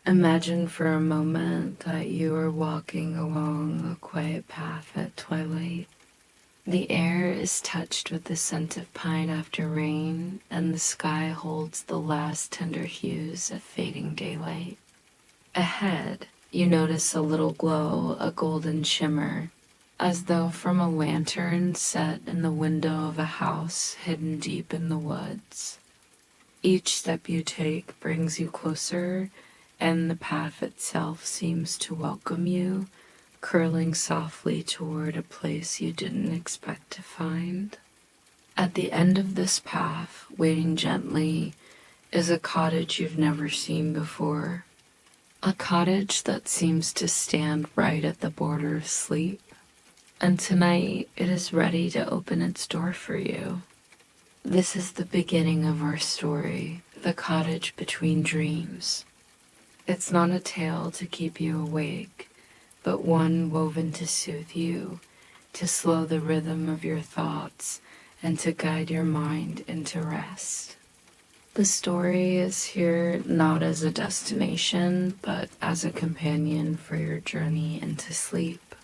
Imagine for a moment that you are walking along a quiet path at twilight. The air is touched with the scent of pine after rain, and the sky holds the last tender hues of fading daylight. Ahead, you notice a little glow, a golden shimmer, as though from a lantern set in the window of a house hidden deep in the woods. Each step you take brings you closer, and the path itself seems to welcome you, curling softly toward a place you didn't expect to find. At the end of this path, waiting gently, is a cottage you've never seen before. A cottage that seems to stand right at the border of sleep. And tonight it is ready to open its door for you. This is the beginning of our story, the Cottage Between Dreams. It's not a tale to keep you awake, but one woven to soothe you, to slow the rhythm of your thoughts, and to guide your mind into rest. The story is here not as a destination, but as a companion for your journey into sleep.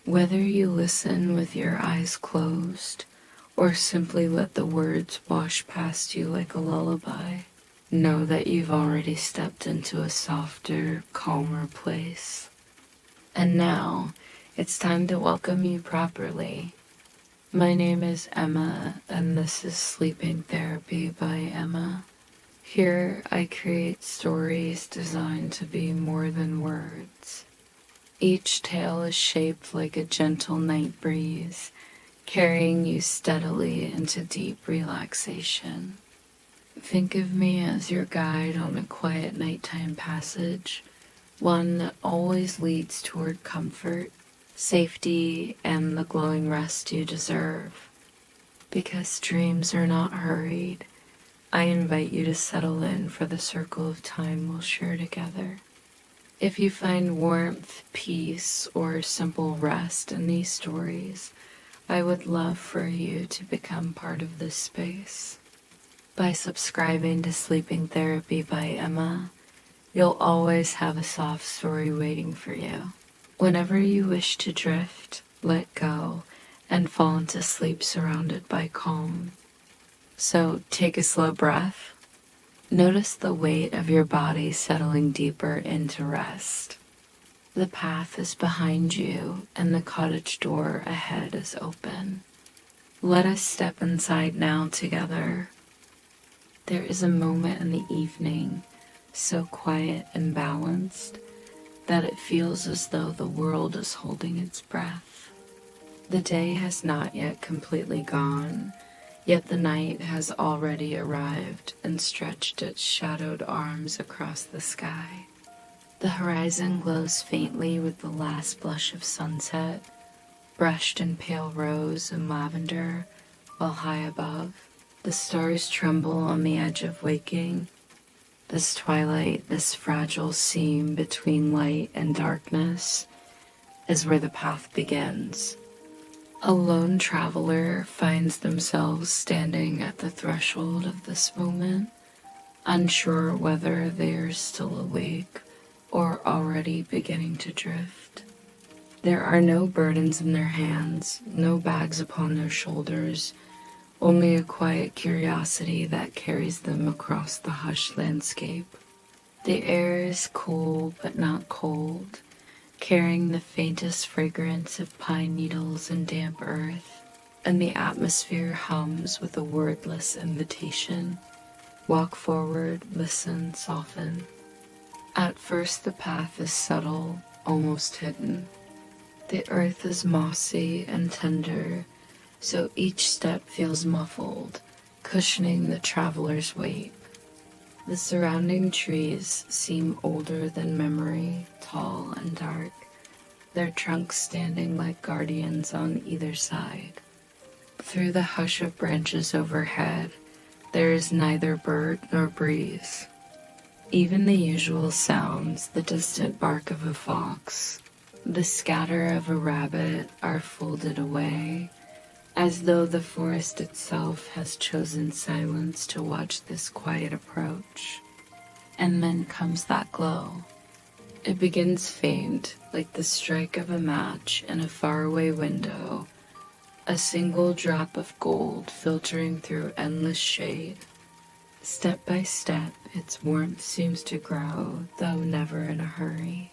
Whether you listen with your eyes closed, or simply let the words wash past you like a lullaby, know that you've already stepped into a softer, calmer place. And now, it's time to welcome you properly. My name is Emma, and this is Sleeping Therapy by Emma. Here, I create stories designed to be more than words. Each tale is shaped like a gentle night breeze, carrying you steadily into deep relaxation. Think of me as your guide on a quiet nighttime passage, one that always leads toward comfort, safety, and the glowing rest you deserve. Because dreams are not hurried, I invite you to settle in for the circle of time we'll share together. If you find warmth, peace, or simple rest in these stories, I would love for you to become part of this space. By subscribing to Sleeping Therapy by Emma, you'll always have a soft story waiting for you. Whenever you wish to drift, let go, and fall into sleep surrounded by calm. So take a slow breath. Notice the weight of your body settling deeper into rest. The path is behind you, and the cottage door ahead is open. Let us step inside now together. There is a moment in the evening, so quiet and balanced, that it feels as though the world is holding its breath. The day has not yet completely gone, yet the night has already arrived and stretched its shadowed arms across the sky. The horizon glows faintly with the last blush of sunset, brushed in pale rose and lavender, while high above, the stars tremble on the edge of waking. This twilight, this fragile seam between light and darkness, is where the path begins. A lone traveler finds themselves standing at the threshold of this moment, unsure whether they are still awake or already beginning to drift. There are no burdens in their hands, no bags upon their shoulders, only a quiet curiosity that carries them across the hushed landscape. The air is cool but not cold, carrying the faintest fragrance of pine needles and damp earth, and the atmosphere hums with a wordless invitation. Walk forward, listen, soften. At first the path is subtle, almost hidden. The earth is mossy and tender, so each step feels muffled, cushioning the traveler's weight. The surrounding trees seem older than memory, tall and dark, their trunks standing like guardians on either side. Through the hush of branches overhead, there is neither bird nor breeze. Even the usual sounds, the distant bark of a fox, the scatter of a rabbit, are folded away, as though the forest itself has chosen silence to watch this quiet approach. and then comes that glow. It begins faint, like the strike of a match in a faraway window, a single drop of gold filtering through endless shade. Step by step, its warmth seems to grow, though never in a hurry.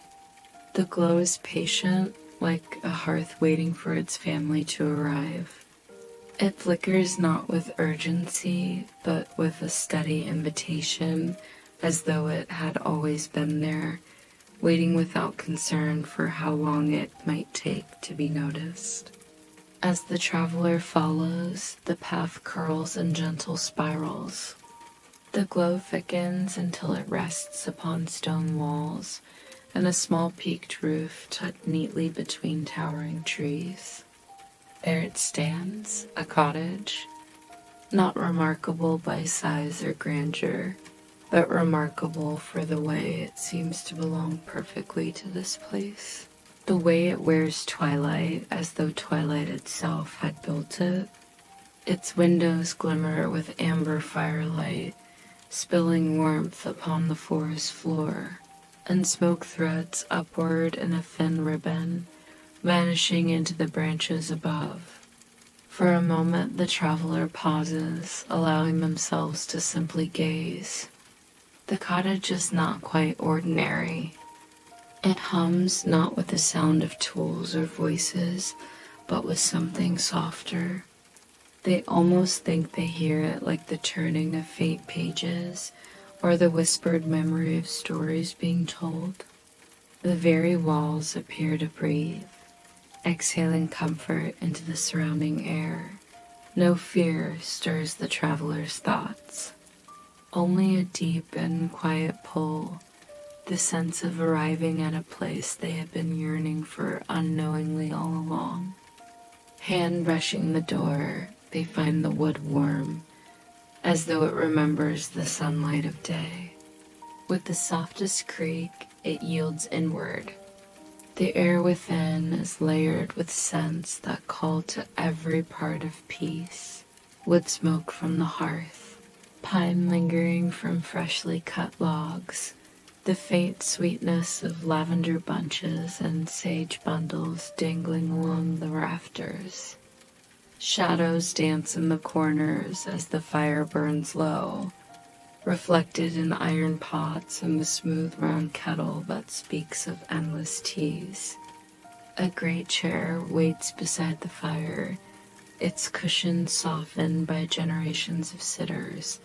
The glow is patient, like a hearth waiting for its family to arrive. It flickers not with urgency, but with a steady invitation, as though it had always been there, waiting without concern for how long it might take to be noticed. As the traveler follows, the path curls in gentle spirals. The glow thickens until it rests upon stone walls and a small peaked roof tucked neatly between towering trees. There it stands, a cottage, not remarkable by size or grandeur, but remarkable for the way it seems to belong perfectly to this place. The way it wears twilight, as though twilight itself had built it. Its windows glimmer with amber firelight, spilling warmth upon the forest floor, and smoke threads upward in a thin ribbon, vanishing into the branches above. For a moment the traveler pauses, allowing themselves to simply gaze. The cottage is not quite ordinary. It hums not with the sound of tools or voices, but with something softer. They almost think they hear it, like the turning of faint pages or the whispered memory of stories being told. The very walls appear to breathe, exhaling comfort into the surrounding air. No fear stirs the traveler's thoughts. Only a deep and quiet pull, the sense of arriving at a place they have been yearning for unknowingly all along. Hand brushing the door, they find the wood warm, as though it remembers the sunlight of day. With the softest creak, it yields inward. The air within is layered with scents that call to every part of peace. Wood smoke from the hearth, pine lingering from freshly cut logs, the faint sweetness of lavender bunches and sage bundles dangling along the rafters. Shadows dance in the corners as the fire burns low, reflected in iron pots and the smooth round kettle that speaks of endless teas. A great chair waits beside the fire, its cushions softened by generations of sitters,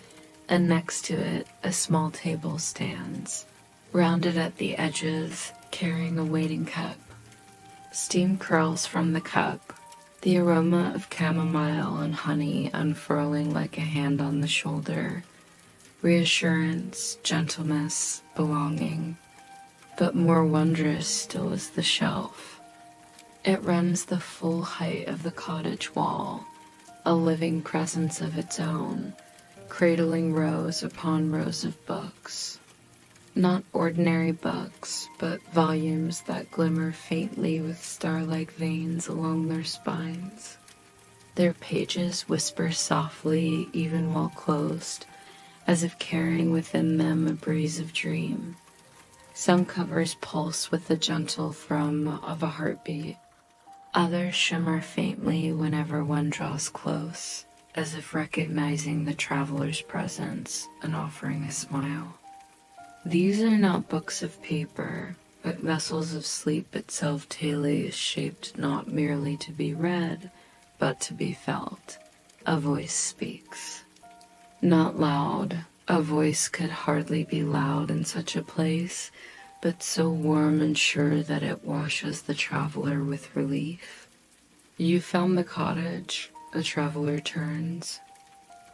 and next to it a small table stands, rounded at the edges, carrying a waiting cup. Steam curls from the cup, the aroma of chamomile and honey unfurling like a hand on the shoulder. Reassurance, gentleness, belonging. But more wondrous still is the shelf. It runs the full height of the cottage wall, a living presence of its own, cradling rows upon rows of books. Not ordinary books, but volumes that glimmer faintly with star-like veins along their spines. Their pages whisper softly even while closed, as if carrying within them a breeze of dream. Some covers pulse with the gentle thrum of a heartbeat. Others shimmer faintly whenever one draws close, as if recognizing the traveler's presence and offering a smile. These are not books of paper, but vessels of sleep itself daily, shaped not merely to be read, but to be felt. A voice speaks. Not loud. A voice could hardly be loud in such a place, but so warm and sure that it washes the traveler with relief. You found the cottage, the traveler turns.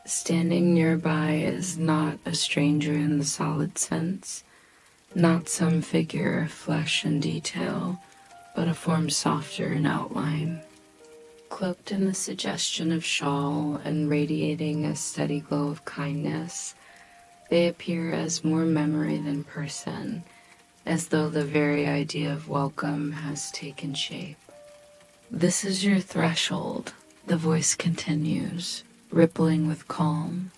Standing nearby is not a stranger in the solid sense, not some figure of flesh and detail, but a form softer in outline. Cloaked in the suggestion of shawl and radiating a steady glow of kindness, they appear as more memory than person, as though the very idea of welcome has taken shape. This is your threshold, the voice continues, rippling with calm.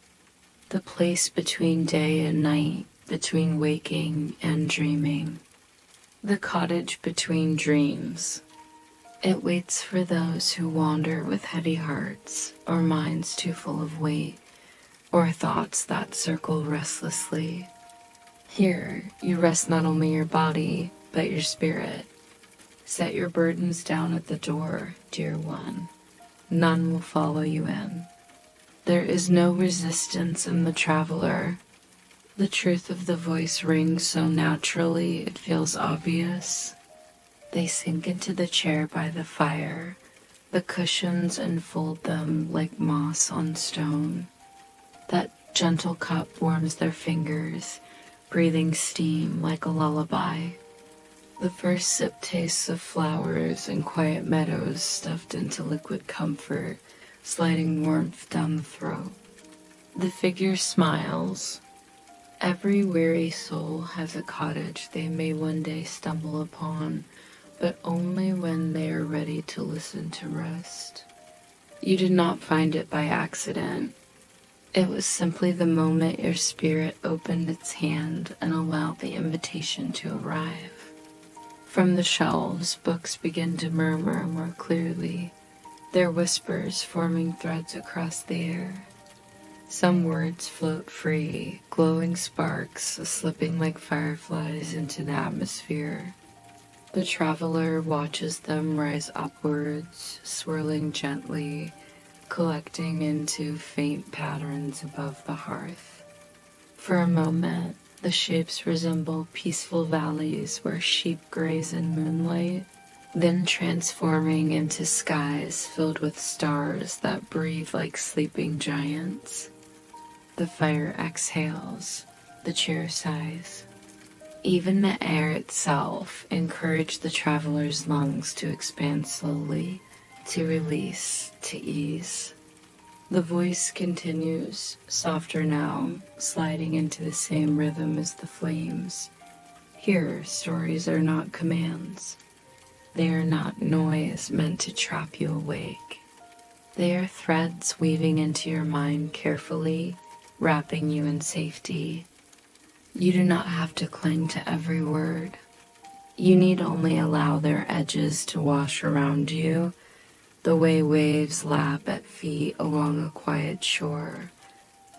The place between day and night, between waking and dreaming. The cottage between dreams. It waits for those who wander with heavy hearts, or minds too full of weight, or thoughts that circle restlessly. Here, you rest not only your body, but your spirit. Set your burdens down at the door, dear one. None will follow you in. There is no resistance in the traveler. The truth of the voice rings so naturally it feels obvious. They sink into the chair by the fire. The cushions enfold them like moss on stone. That gentle cup warms their fingers, breathing steam like a lullaby. The first sip tastes of flowers and quiet meadows stuffed into liquid comfort, sliding warmth down the throat. The figure smiles. Every weary soul has a cottage they may one day stumble upon, but only when they are ready to listen to rest. You did not find it by accident. It was simply the moment your spirit opened its hand and allowed the invitation to arrive. From the shelves, books begin to murmur more clearly, their whispers forming threads across the air. Some words float free, glowing sparks slipping like fireflies into the atmosphere. The traveler watches them rise upwards, swirling gently, collecting into faint patterns above the hearth. For a moment, the shapes resemble peaceful valleys where sheep graze in moonlight, then transforming into skies filled with stars that breathe like sleeping giants. The fire exhales, the chair sighs. Even the air itself encouraged the traveler's lungs to expand slowly, to release, to ease. The voice continues, softer now, sliding into the same rhythm as the flames. Here, stories are not commands. They are not noise meant to trap you awake. They are threads weaving into your mind carefully, wrapping you in safety. You do not have to cling to every word. You need only allow their edges to wash around you, the way waves lap at feet along a quiet shore.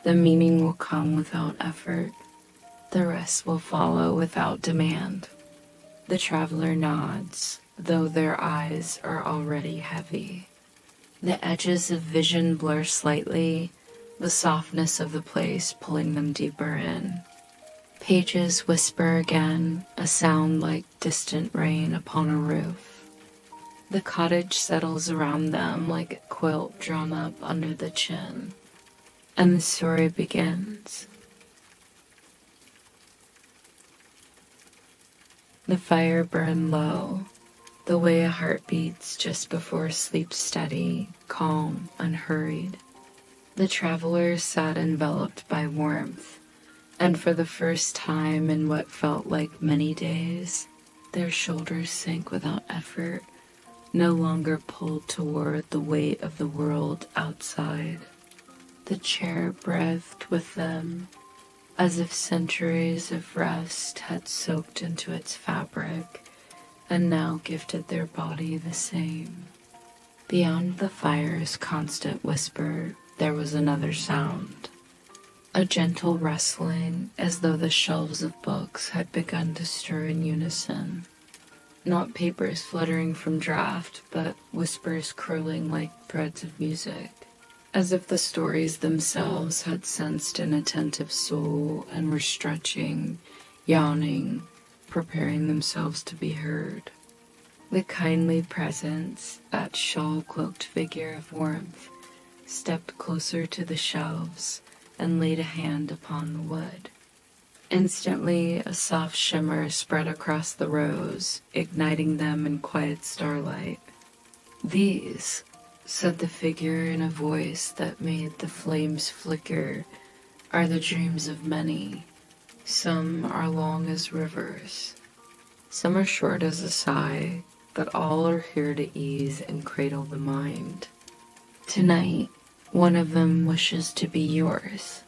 The meaning will come without effort. The rest will follow without demand. The traveler nods, though their eyes are already heavy. The edges of vision blur slightly, the softness of the place pulling them deeper in. Pages whisper again, a sound like distant rain upon a roof. The cottage settles around them like a quilt drawn up under the chin, and the story begins. The fire burned low, the way a heart beats just before sleep, steady, calm, unhurried. The travelers sat enveloped by warmth, and for the first time in what felt like many days, their shoulders sank without effort, no longer pulled toward the weight of the world outside. The chair breathed with them, as if centuries of rest had soaked into its fabric, and now gifted their body the same. Beyond the fire's constant whisper, there was another sound. A gentle rustling, as though the shelves of books had begun to stir in unison. Not papers fluttering from draft, but whispers curling like threads of music, as if the stories themselves had sensed an attentive soul and were stretching, yawning, preparing themselves to be heard. The kindly presence, that shawl-cloaked figure of warmth, stepped closer to the shelves and laid a hand upon the wood. Instantly, a soft shimmer spread across the rows, igniting them in quiet starlight. "These," said the figure in a voice that made the flames flicker, "are the dreams of many. Some are long as rivers. Some are short as a sigh, but all are here to ease and cradle the mind. Tonight, one of them wishes to be yours."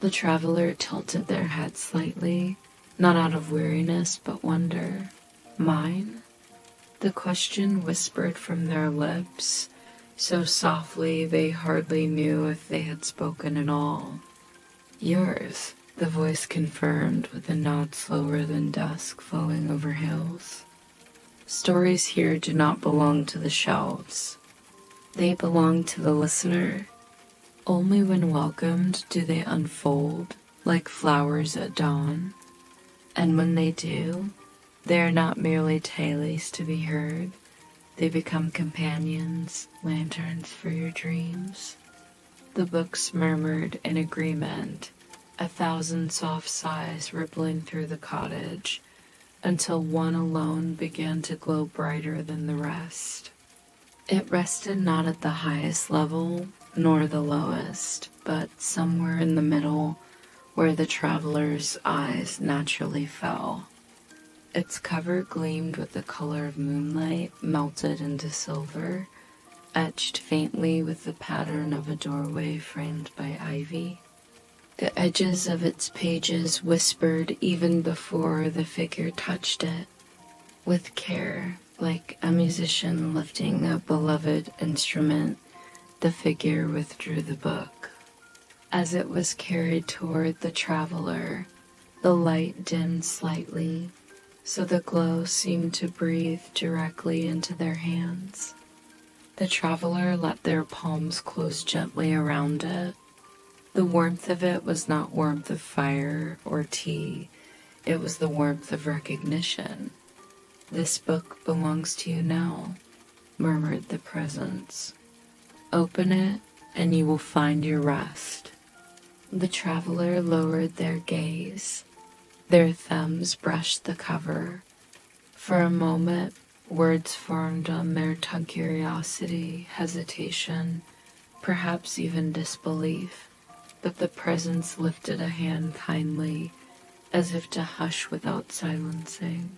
The traveler tilted their head slightly, not out of weariness but wonder. Mine? The question whispered from their lips, so softly they hardly knew if they had spoken at all. Yours, the voice confirmed with a nod slower than dusk falling over hills. Stories here do not belong to the shelves. They belong to the listener. Only when welcomed do they unfold like flowers at dawn. And when they do, they are not merely tales to be heard. They become companions, lanterns for your dreams. The books murmured in agreement, 1,000 soft sighs rippling through the cottage, until one alone began to glow brighter than the rest. It rested not at the highest level, nor the lowest, but somewhere in the middle, where the traveler's eyes naturally fell. Its cover gleamed with the color of moonlight melted into silver, etched faintly with the pattern of a doorway framed by ivy. The edges of its pages whispered even before the figure touched it. With care, like a musician lifting a beloved instrument, the figure withdrew the book. As it was carried toward the traveler, the light dimmed slightly, so the glow seemed to breathe directly into their hands. The traveler let their palms close gently around it. The warmth of it was not warmth of fire or tea, it was the warmth of recognition. This book belongs to you now, murmured the presence. Open it, and you will find your rest. The traveler lowered their gaze. Their thumbs brushed the cover. For a moment, words formed on their tongue: curiosity, hesitation, perhaps even disbelief. But the presence lifted a hand kindly, as if to hush without silencing.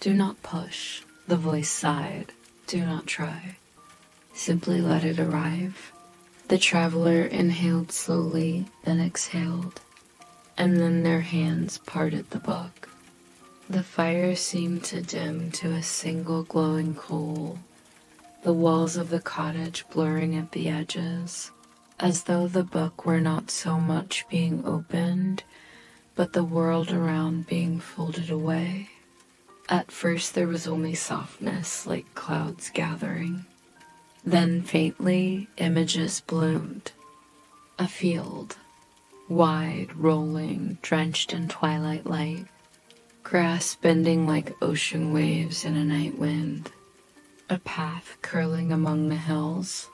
Do not push, the voice sighed. Do not try. Simply let it arrive. The traveler inhaled slowly, then exhaled, and then their hands parted the book. The fire seemed to dim to a single glowing coal, the walls of the cottage blurring at the edges, as though the book were not so much being opened, but the world around being folded away. At first there was only softness, like clouds gathering. Then faintly, images bloomed. A field, wide, rolling, drenched in twilight light. Grass bending like ocean waves in a night wind. A path curling among the hills.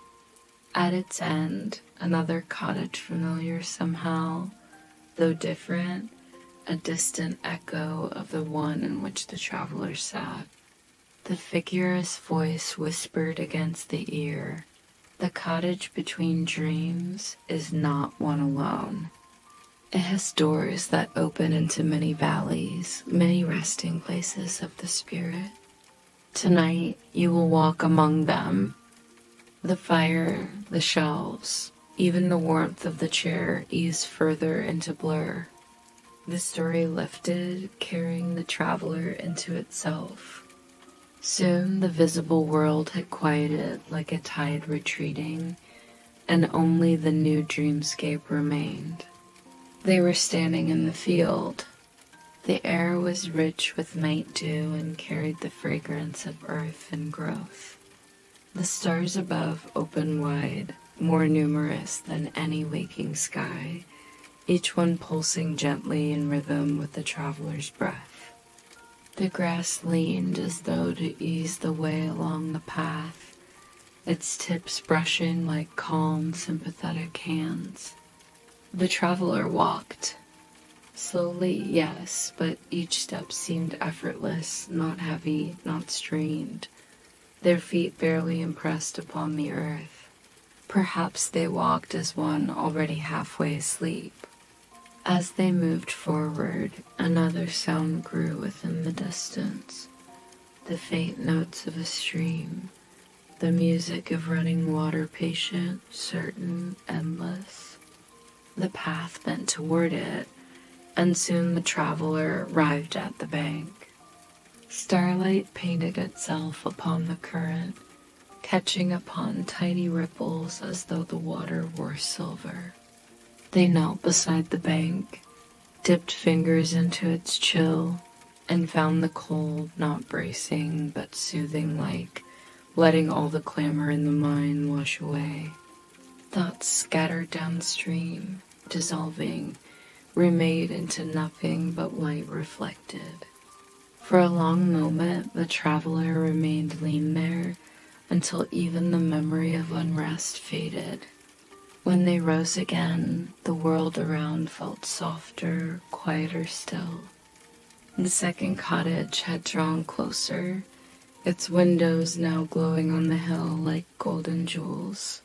At its end, another cottage familiar somehow, though different, a distant echo of the one in which the traveler sat. The figurous voice whispered against the ear, "The cottage between dreams is not one alone. It has doors that open into many valleys, many resting places of the spirit. Tonight you will walk among them. The fire, the shelves, even the warmth of the chair ease further into blur." The story lifted, carrying the traveler into itself. Soon the visible world had quieted like a tide retreating, and only the new dreamscape remained. They were standing in the field. The air was rich with night dew and carried the fragrance of earth and growth. The stars above opened wide, more numerous than any waking sky, each one pulsing gently in rhythm with the traveler's breath. The grass leaned as though to ease the way along the path, its tips brushing like calm, sympathetic hands. The traveler walked. Slowly, yes, but each step seemed effortless, not heavy, not strained. Their feet barely impressed upon the earth. Perhaps they walked as one already halfway asleep. As they moved forward, another sound grew within the distance. The faint notes of a stream, the music of running water, patient, certain, endless. The path bent toward it, and soon the traveler arrived at the bank. Starlight painted itself upon the current, catching upon tiny ripples as though the water were silver. They knelt beside the bank, dipped fingers into its chill, and found the cold not bracing but soothing, like letting all the clamor in the mind wash away. Thoughts scattered downstream, dissolving, remade into nothing but light reflected. For a long moment the traveler remained lean there, until even the memory of unrest faded. When they rose again, the world around felt softer, quieter still. The second cottage had drawn closer, its windows now glowing on the hill like golden jewels.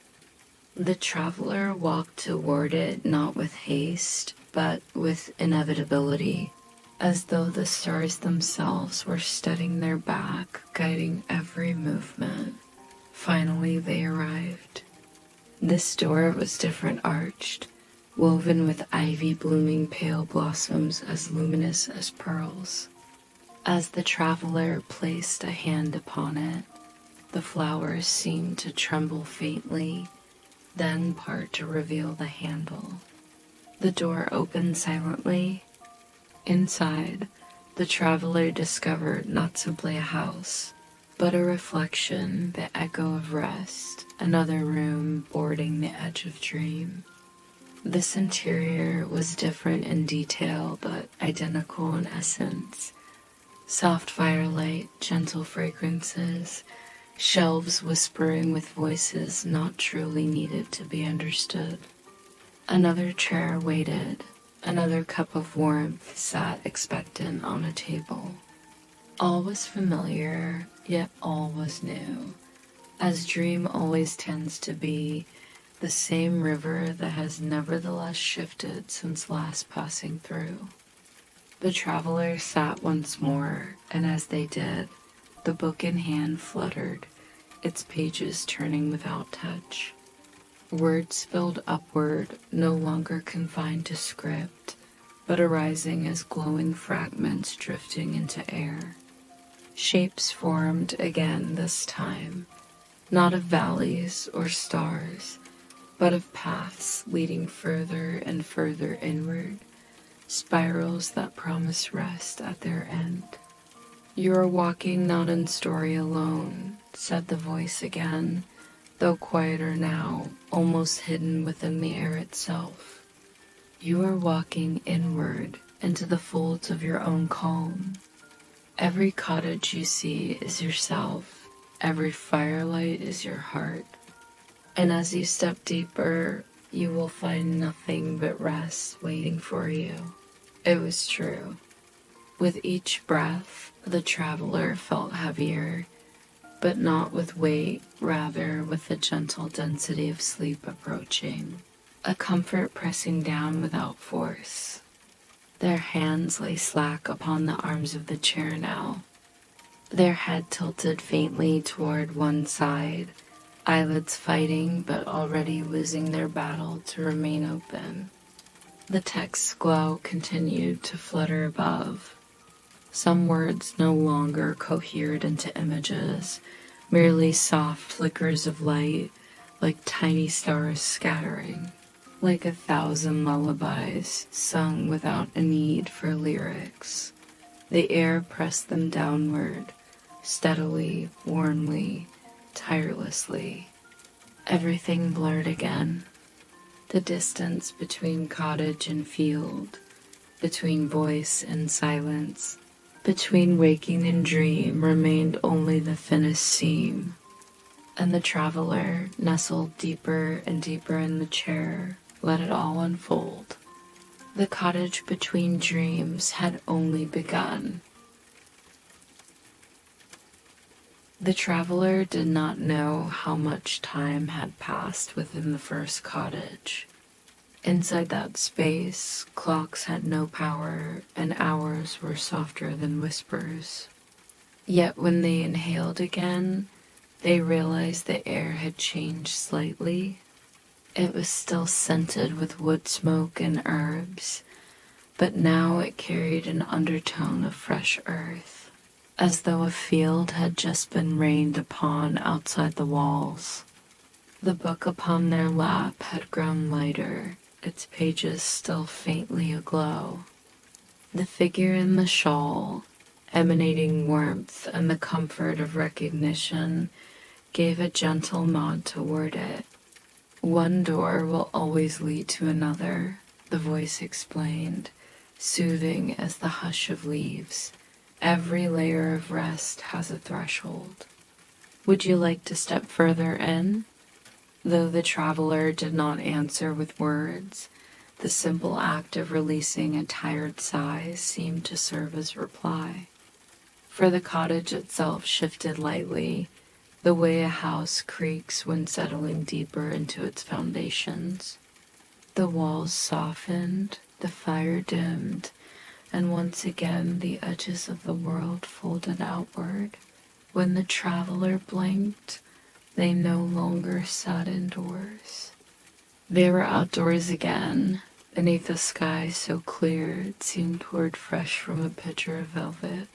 The traveler walked toward it not with haste, but with inevitability, as though the stars themselves were steadying their back, guiding every movement. Finally they arrived. This door was different arched, woven with ivy blooming pale blossoms as luminous as pearls. As the traveler placed a hand upon it, the flowers seemed to tremble faintly, then part to reveal the handle. The door opened silently. Inside, the traveler discovered not simply a house, but a reflection, the echo of rest, another room bordering the edge of dream. This interior was different in detail, but identical in essence. Soft firelight, gentle fragrances, shelves whispering with voices not truly needed to be understood. Another chair waited, another cup of warmth sat expectant on a table. All was familiar, yet all was new, as dream always tends to be, the same river that has nevertheless shifted since last passing through. The traveler sat once more, and as they did, the book in hand fluttered, its pages turning without touch. Words spilled upward, no longer confined to script, but arising as glowing fragments drifting into air. Shapes formed again this time, not of valleys or stars, but of paths leading further and further inward, spirals that promise rest at their end. "You are walking not in story alone," said the voice again, though quieter now, almost hidden within the air itself. "You are walking inward into the folds of your own calm. Every cottage you see is yourself, every firelight is your heart. And as you step deeper, you will find nothing but rest waiting for you." It was true. With each breath, the traveler felt heavier, but not with weight, rather with the gentle density of sleep approaching, a comfort pressing down without force. Their hands lay slack upon the arms of the chair now, their head tilted faintly toward one side, eyelids fighting but already losing their battle to remain open. The text glow continued to flutter above. Some words no longer cohered into images, merely soft flickers of light, like tiny stars scattering, like 1,000 lullabies sung without a need for lyrics. The air pressed them downward, steadily, warmly, tirelessly. Everything blurred again. The distance between cottage and field, between voice and silence, between waking and dream remained only the thinnest seam. And the traveler, nestled deeper and deeper in the chair, let it all unfold. The cottage between dreams had only begun. The traveler did not know how much time had passed within the first cottage. Inside that space, clocks had no power, and hours were softer than whispers. Yet when they inhaled again, they realized the air had changed slightly. It was still scented with wood smoke and herbs, but now it carried an undertone of fresh earth, as though a field had just been rained upon outside the walls. The book upon their lap had grown lighter, its pages still faintly aglow. The figure in the shawl, emanating warmth and the comfort of recognition, gave a gentle nod toward it. One door will always lead to another, the voice explained, soothing as the hush of leaves. Every layer of rest has a threshold. Would you like to step further in? Though the traveler did not answer with words, the simple act of releasing a tired sigh seemed to serve as reply. For the cottage itself shifted lightly, the way a house creaks when settling deeper into its foundations. The walls softened, the fire dimmed, and once again the edges of the world folded outward. When the traveler blinked, they no longer sat indoors. They were outdoors again, beneath a sky so clear it seemed poured fresh from a pitcher of velvet.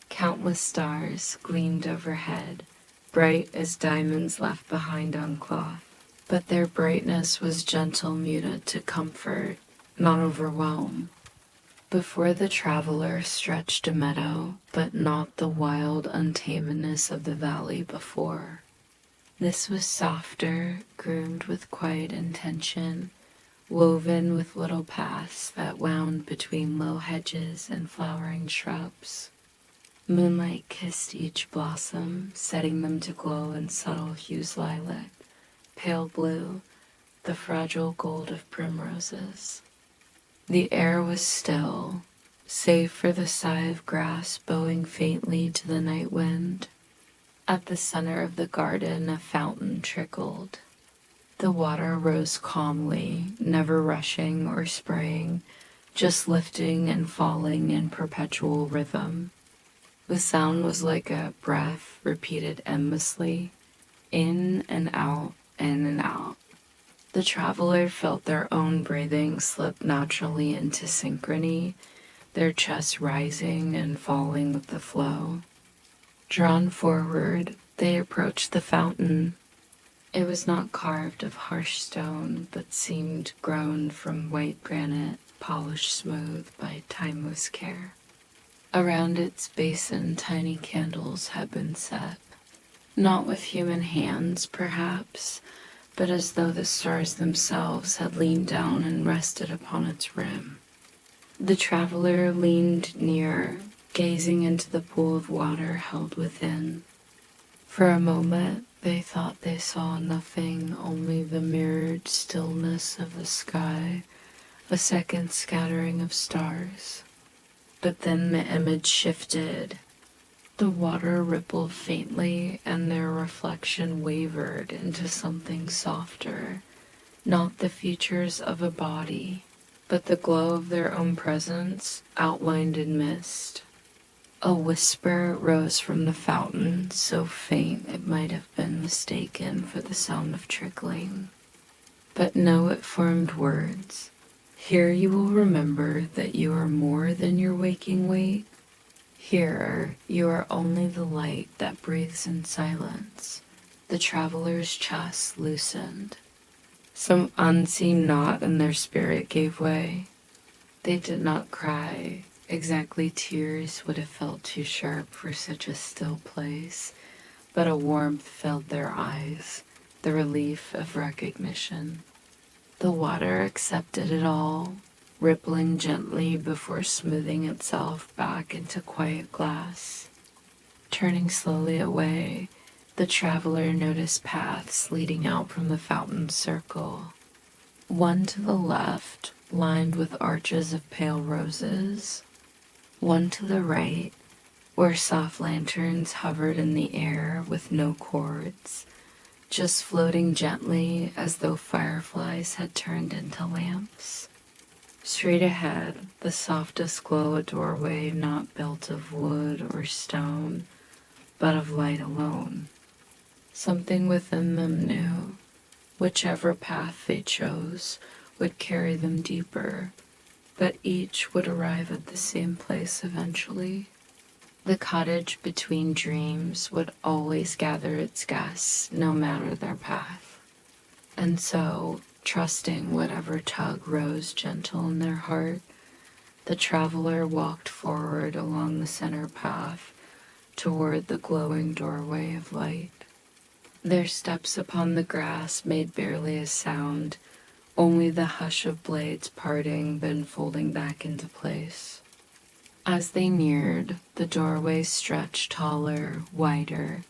Countless stars gleamed overhead, bright as diamonds left behind on cloth. But their brightness was gentle, muted to comfort, not overwhelm. Before the traveler stretched a meadow, but not the wild untamedness of the valley before. This was softer, groomed with quiet intention, woven with little paths that wound between low hedges and flowering shrubs. Moonlight kissed each blossom, setting them to glow in subtle hues: lilac, pale blue, the fragile gold of primroses. The air was still, save for the sigh of grass bowing faintly to the night wind. At the center of the garden a fountain trickled. The water rose calmly, never rushing or spraying, just lifting and falling in perpetual rhythm. The sound was like a breath repeated endlessly, in and out, in and out. The traveler felt their own breathing slip naturally into synchrony, their chests rising and falling with the flow. Drawn forward, they approached the fountain. It was not carved of harsh stone, but seemed grown from white granite, polished smooth by timeless care. Around its basin tiny candles had been set, not with human hands perhaps, but as though the stars themselves had leaned down and rested upon its rim. The traveler leaned near, gazing into the pool of water held within. For a moment they thought they saw nothing, only the mirrored stillness of the sky, a second scattering of stars. But then the image shifted. The water rippled faintly, and their reflection wavered into something softer, not the features of a body, but the glow of their own presence, outlined in mist. A whisper rose from the fountain, so faint it might have been mistaken for the sound of trickling. But no, it formed words. Here you will remember that you are more than your waking weight. Here you are only the light that breathes in silence. The traveler's chest loosened. Some unseen knot in their spirit gave way. They did not cry. Exactly, tears would have felt too sharp for such a still place, but a warmth filled their eyes, the relief of recognition. The water accepted it all, rippling gently before smoothing itself back into quiet glass. Turning slowly away, the traveler noticed paths leading out from the fountain's circle. One to the left, lined with arches of pale roses. One to the right, where soft lanterns hovered in the air with no cords, just floating gently as though fireflies had turned into lamps. Straight ahead, the softest glow a doorway not built of wood or stone, but of light alone. Something within them knew. Whichever path they chose would carry them deeper, but each would arrive at the same place eventually. The cottage between dreams would always gather its guests, no matter their path. And so, trusting whatever tug rose gentle in their heart, the traveler walked forward along the center path toward the glowing doorway of light. Their steps upon the grass made barely a sound, only the hush of blades parting then folding back into place. As they neared, the doorway stretched taller, wider,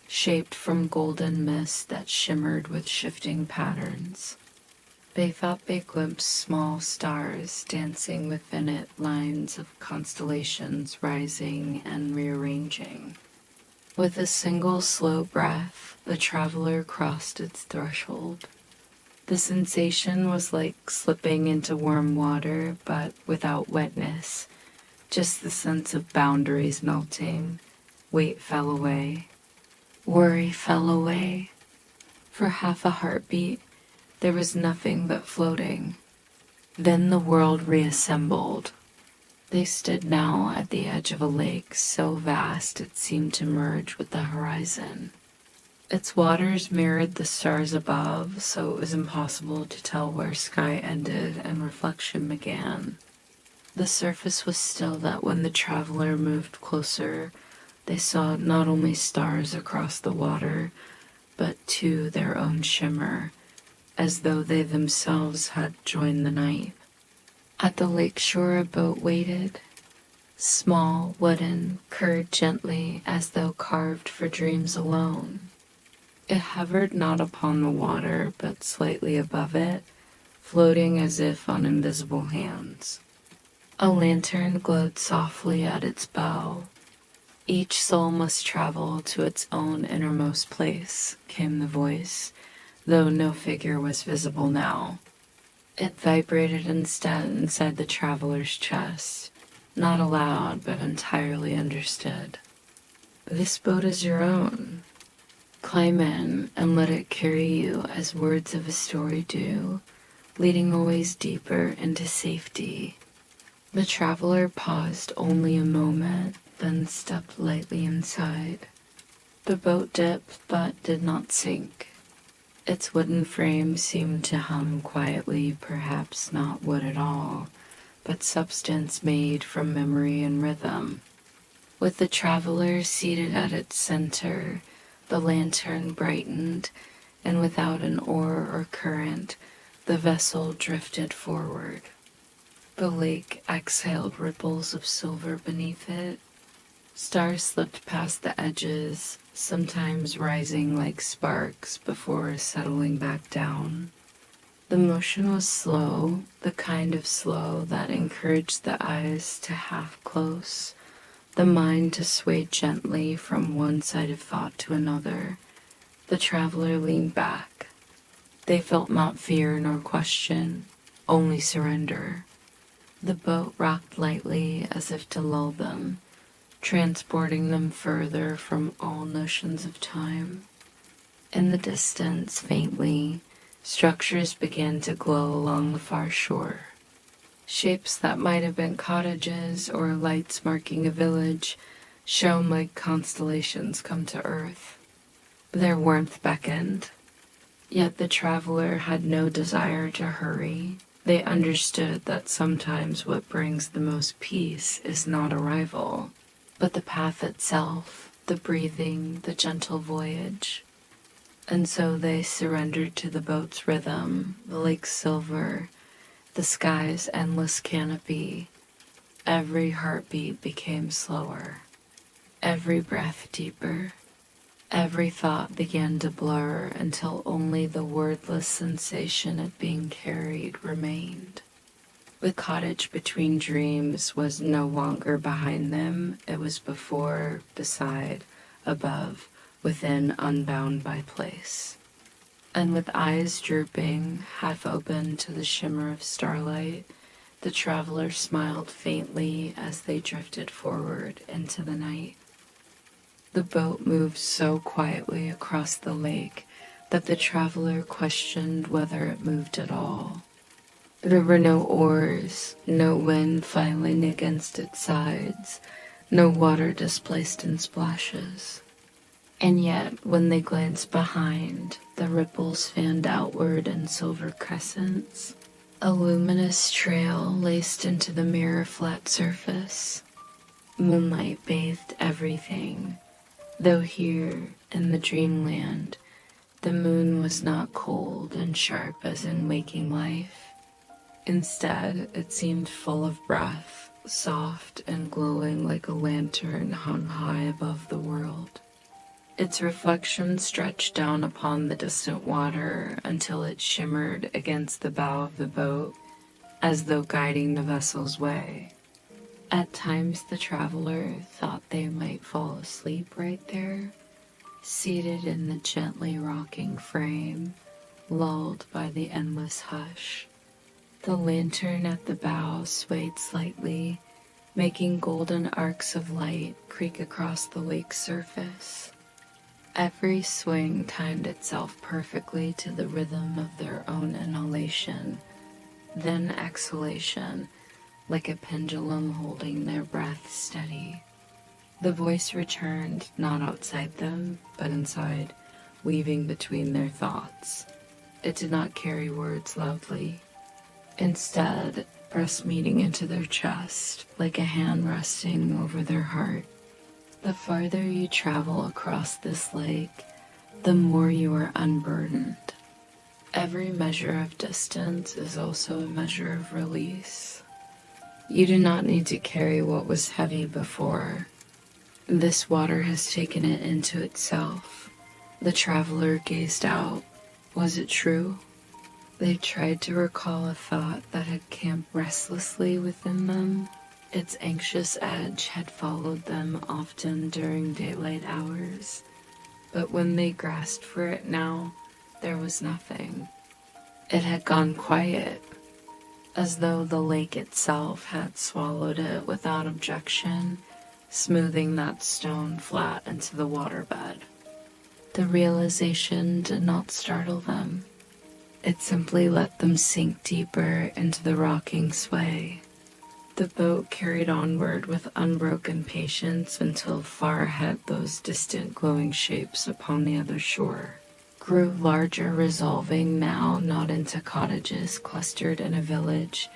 shaped from golden mist that shimmered with shifting patterns. They thought they glimpsed small stars dancing within it, lines of constellations rising and rearranging. With a single slow breath, the traveler crossed its threshold. The sensation was like slipping into warm water, but without wetness, just the sense of boundaries melting. Weight fell away. Worry fell away. For half a heartbeat, there was nothing but floating. Then the world reassembled. They stood now at the edge of a lake so vast it seemed to merge with the horizon. Its waters mirrored the stars above, so it was impossible to tell where sky ended and reflection began. The surface was still that when the traveler moved closer, they saw not only stars across the water, but too their own shimmer, as though they themselves had joined the night. At the lakeshore a boat waited, small, wooden, curved gently as though carved for dreams alone. It hovered not upon the water, but slightly above it, floating as if on invisible hands. A lantern glowed softly at its bow. Each soul must travel to its own innermost place, came the voice, though no figure was visible now. It vibrated instead inside the traveler's chest, not aloud but entirely understood. This boat is your own. Climb in and let it carry you as words of a story do, leading always deeper into safety. The traveler paused only a moment, then stepped lightly inside. The boat dipped but did not sink. Its wooden frame seemed to hum quietly, perhaps not wood at all, but substance made from memory and rhythm. With the traveler seated at its center, the lantern brightened, and without an oar or current, the vessel drifted forward. The lake exhaled ripples of silver beneath it. Stars slipped past the edges, sometimes rising like sparks before settling back down. The motion was slow, the kind of slow that encouraged the eyes to half close, the mind to sway gently from one side of thought to another. The traveler leaned back. They felt not fear nor question, only surrender. The boat rocked lightly as if to lull them, transporting them further from all notions of time. In the distance, faintly, structures began to glow along the far shore. Shapes that might have been cottages or lights marking a village shone like constellations come to earth. Their warmth beckoned. Yet the traveler had no desire to hurry. They understood that sometimes what brings the most peace is not arrival, but the path itself, the breathing, the gentle voyage. And so they surrendered to the boat's rhythm, the lake's silver, the sky's endless canopy. Every heartbeat became slower, every breath deeper. Every thought began to blur until only the wordless sensation of being carried remained. The cottage between dreams was no longer behind them. It was before, beside, above, within, unbound by place. And with eyes drooping, half open to the shimmer of starlight, the traveler smiled faintly as they drifted forward into the night. The boat moved so quietly across the lake, that the traveler questioned whether it moved at all. There were no oars, no wind filing against its sides, no water displaced in splashes. And yet, when they glanced behind, the ripples fanned outward in silver crescents, a luminous trail laced into the mirror-flat surface. Moonlight bathed everything, though here, in the dreamland, the moon was not cold and sharp as in waking life. Instead, it seemed full of breath, soft and glowing like a lantern hung high above the world. Its reflection stretched down upon the distant water until it shimmered against the bow of the boat, as though guiding the vessel's way. At times the traveler thought they might fall asleep right there, seated in the gently rocking frame, lulled by the endless hush. The lantern at the bow swayed slightly, making golden arcs of light creak across the lake's surface. Every swing timed itself perfectly to the rhythm of their own inhalation, then exhalation, like a pendulum holding their breath steady. The voice returned, not outside them, but inside, weaving between their thoughts. It did not carry words loudly. Instead, pressed meaning into their chest, like a hand resting over their heart. The farther you travel across this lake, the more you are unburdened. Every measure of distance is also a measure of release. You do not need to carry what was heavy before. This water has taken it into itself. The traveler gazed out. Was it true? They tried to recall a thought that had camped restlessly within them. Its anxious edge had followed them often during daylight hours, but when they grasped for it now, there was nothing. It had gone quiet, as though the lake itself had swallowed it without objection, smoothing that stone flat into the waterbed. The realization did not startle them. It simply let them sink deeper into the rocking sway. The boat carried onward with unbroken patience until far ahead those distant glowing shapes upon the other shore grew larger, resolving now not into cottages clustered in a village,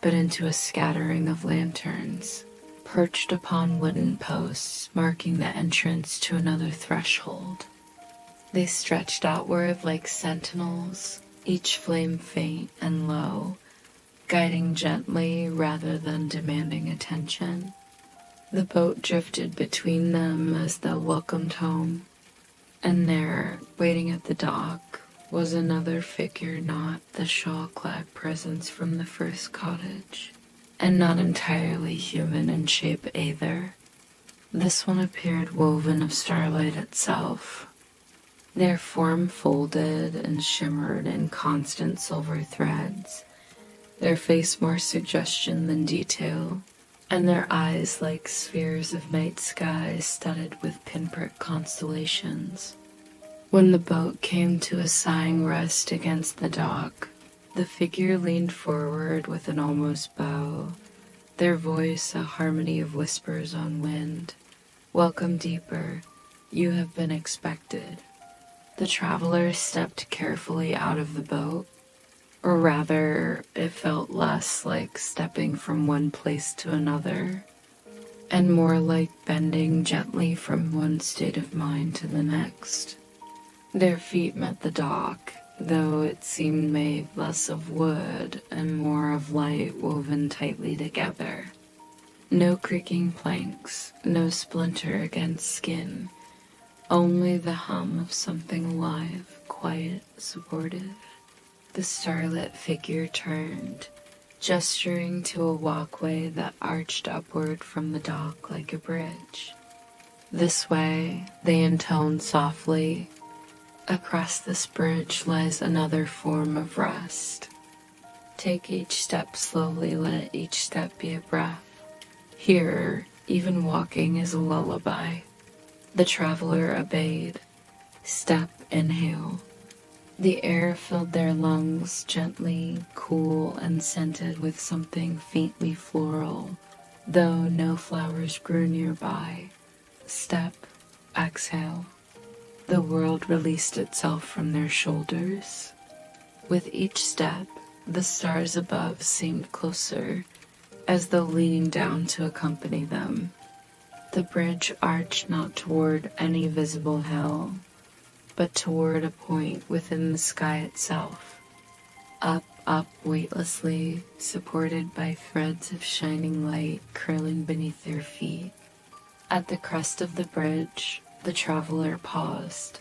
but into a scattering of lanterns, perched upon wooden posts marking the entrance to another threshold. They stretched outward like sentinels, each flame faint and low, guiding gently rather than demanding attention. The boat drifted between them as though welcomed home, and there, waiting at the dock, was another figure, not the shawl-clad presence from the first cottage, and not entirely human in shape either. This one appeared woven of starlight itself, their form folded and shimmered in constant silver threads, their face more suggestion than detail, and their eyes like spheres of night sky studded with pinprick constellations. When the boat came to a sighing rest against the dock, the figure leaned forward with an almost bow, their voice a harmony of whispers on wind. "Welcome deeper. You have been expected." The traveler stepped carefully out of the boat, or rather, it felt less like stepping from one place to another, and more like bending gently from one state of mind to the next. Their feet met the dock, though it seemed made less of wood and more of light woven tightly together. No creaking planks, no splinter against skin, only the hum of something alive, quiet, supportive. The starlit figure turned, gesturing to a walkway that arched upward from the dock like a bridge. "This way," they intoned softly. "Across this bridge lies another form of rest. Take each step slowly, let each step be a breath. Here, even walking is a lullaby." The traveler obeyed. Step, inhale. The air filled their lungs, gently, cool, and scented with something faintly floral, though no flowers grew nearby. Step, exhale. The world released itself from their shoulders. With each step, the stars above seemed closer, as though leaning down to accompany them. The bridge arched not toward any visible hill, but toward a point within the sky itself. Up, weightlessly, supported by threads of shining light curling beneath their feet. At the crest of the bridge, the traveler paused.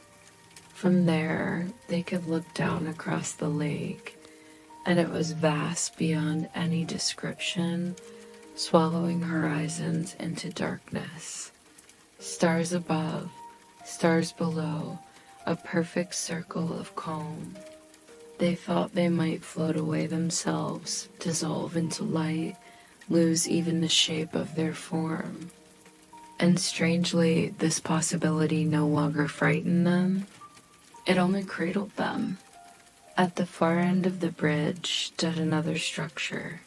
From there, they could look down across the lake, and it was vast beyond any description, swallowing horizons into darkness. Stars above, stars below, a perfect circle of calm. They thought they might float away themselves, dissolve into light, lose even the shape of their form. And strangely, this possibility no longer frightened them. It only cradled them. At the far end of the bridge stood another structure.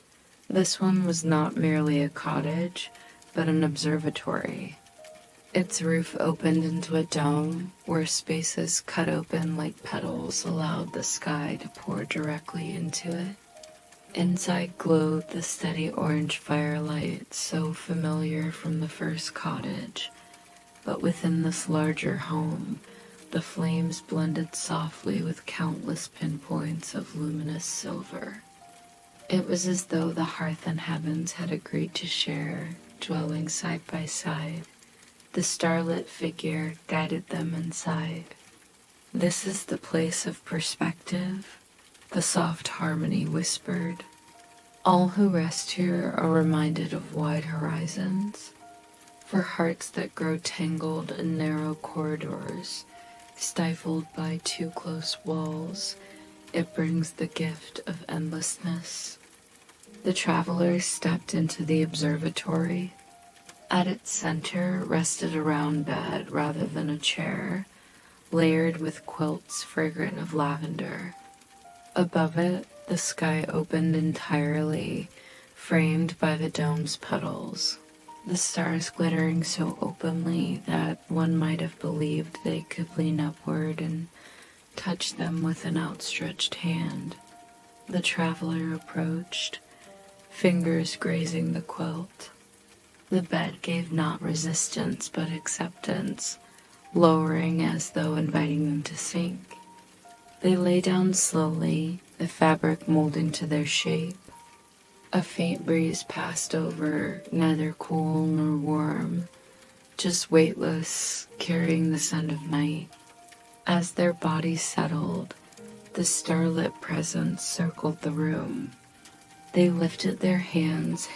This one was not merely a cottage, but an observatory. Its roof opened into a dome, where spaces cut open like petals allowed the sky to pour directly into it. Inside glowed the steady orange firelight so familiar from the first cottage, but within this larger home, the flames blended softly with countless pinpoints of luminous silver. It was as though the hearth and heavens had agreed to share, dwelling side by side. The starlit figure guided them inside. "This is the place of perspective," the soft harmony whispered. "All who rest here are reminded of wide horizons. For hearts that grow tangled in narrow corridors, stifled by too close walls, it brings the gift of endlessness." The travelers stepped into the observatory. At its center rested a round bed rather than a chair, layered with quilts fragrant of lavender. Above it, the sky opened entirely, framed by the dome's petals, the stars glittering so openly that one might have believed they could lean upward and touch them with an outstretched hand. The traveler approached, fingers grazing the quilt. The bed gave not resistance but acceptance, lowering as though inviting them to sink. They lay down slowly, the fabric molding to their shape. A faint breeze passed over, neither cool nor warm, just weightless, carrying the scent of night. As their bodies settled, the starlit presence circled the room. They lifted their hands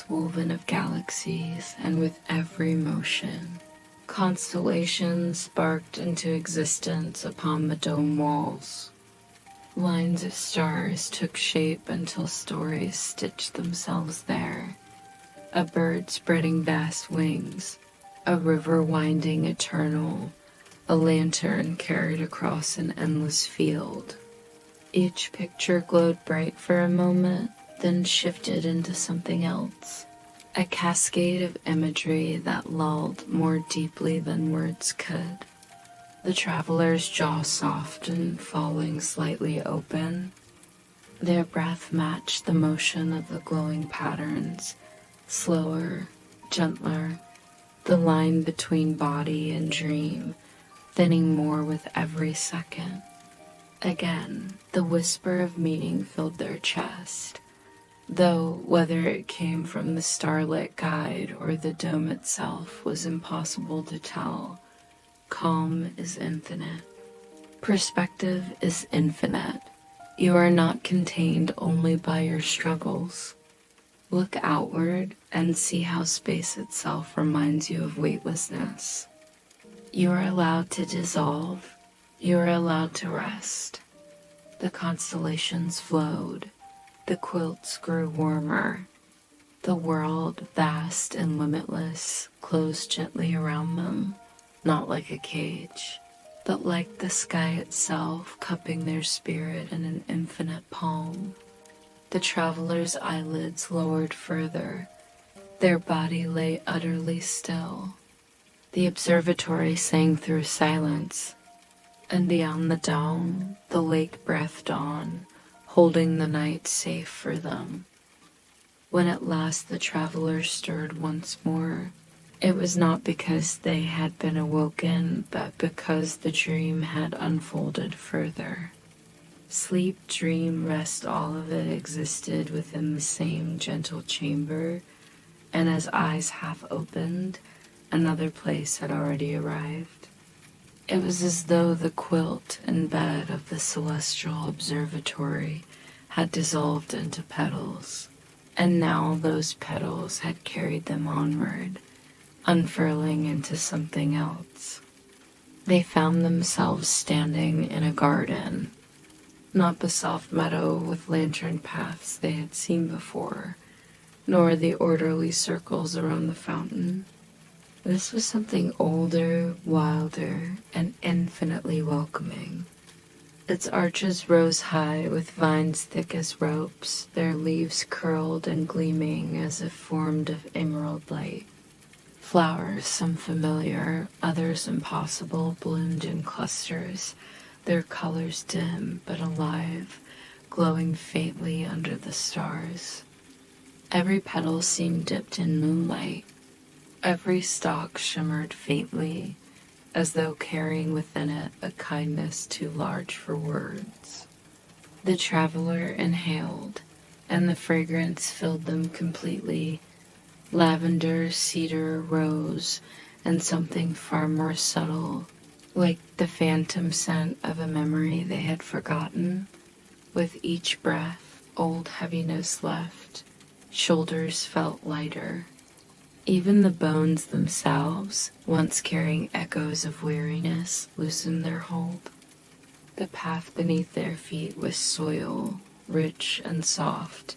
woven of galaxies, and with every motion, constellations sparked into existence upon the dome walls. Lines of stars took shape until stories stitched themselves there. A bird spreading vast wings, a river winding eternal, a lantern carried across an endless field. Each picture glowed bright for a moment, then shifted into something else, a cascade of imagery that lulled more deeply than words could. The traveler's jaw softened, falling slightly open. Their breath matched the motion of the glowing patterns, slower, gentler, the line between body and dream thinning more with every second. Again, the whisper of meaning filled their chest, though whether it came from the starlit guide or the dome itself was impossible to tell. Calm is infinite. Perspective is infinite. You are not contained only by your struggles. Look outward and see how space itself reminds you of weightlessness. You are allowed to dissolve. You are allowed to rest. The constellations flowed. The quilts grew warmer. The world, vast and limitless, closed gently around them, not like a cage, but like the sky itself cupping their spirit in an infinite palm. The traveler's eyelids lowered further. Their body lay utterly still. The observatory sang through silence, and beyond the dome, the lake breathed on, holding the night safe for them. When at last the travelers stirred once more, it was not because they had been awoken, but because the dream had unfolded further. Sleep, dream, rest, all of it existed within the same gentle chamber, and as eyes half opened, another place had already arrived. It was as though the quilt and bed of the celestial observatory had dissolved into petals, and now those petals had carried them onward, unfurling into something else. They found themselves standing in a garden, not the soft meadow with lantern paths they had seen before, nor the orderly circles around the fountain. This was something older, wilder, and infinitely welcoming. Its arches rose high with vines thick as ropes, their leaves curled and gleaming as if formed of emerald light. Flowers, some familiar, others impossible, bloomed in clusters, their colors dim but alive, glowing faintly under the stars. Every petal seemed dipped in moonlight. Every stalk shimmered faintly, as though carrying within it a kindness too large for words. The traveler inhaled, and the fragrance filled them completely. Lavender, cedar, rose, and something far more subtle, like the phantom scent of a memory they had forgotten. With each breath, old heaviness left. Shoulders felt lighter. Even the bones themselves, once carrying echoes of weariness, loosened their hold. The path beneath their feet was soil, rich and soft,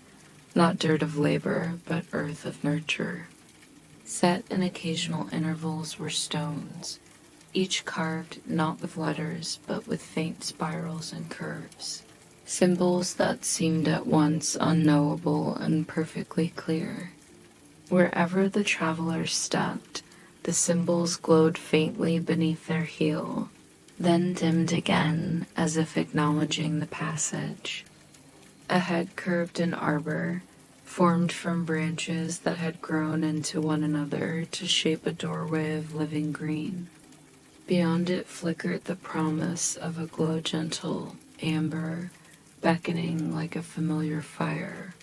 not dirt of labor, but earth of nurture. Set in occasional intervals were stones, each carved not with letters, but with faint spirals and curves, symbols that seemed at once unknowable and perfectly clear. Wherever the travelers stepped, the symbols glowed faintly beneath their heel, then dimmed again as if acknowledging the passage. Ahead curved an arbor, formed from branches that had grown into one another to shape a doorway of living green. Beyond it flickered the promise of a glow gentle, amber, beckoning like a familiar fire.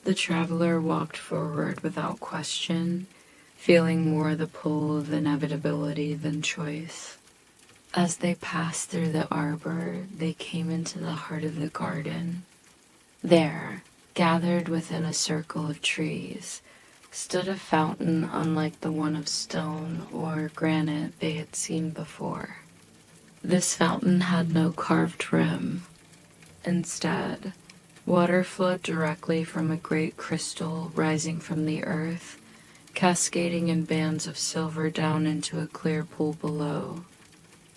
The traveler walked forward without question, feeling more the pull of inevitability than choice. As they passed through the arbor, they came into the heart of the garden. There, gathered within a circle of trees, stood a fountain unlike the one of stone or granite they had seen before. This fountain had no carved rim. Instead, water flowed directly from a great crystal rising from the earth, cascading in bands of silver down into a clear pool below.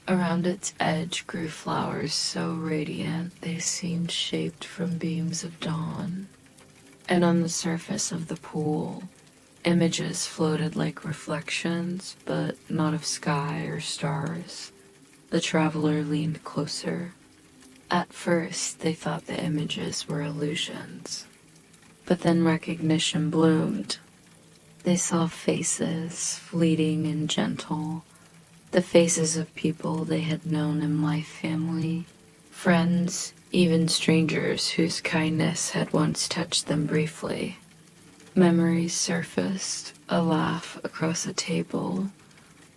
Around its edge grew flowers so radiant they seemed shaped from beams of dawn. And on the surface of the pool, images floated like reflections, but not of sky or stars. The traveler leaned closer. At first, they thought the images were illusions. But then recognition bloomed. They saw faces, fleeting and gentle, the faces of people they had known in life, family, friends, even strangers whose kindness had once touched them briefly. Memories surfaced, a laugh across a table,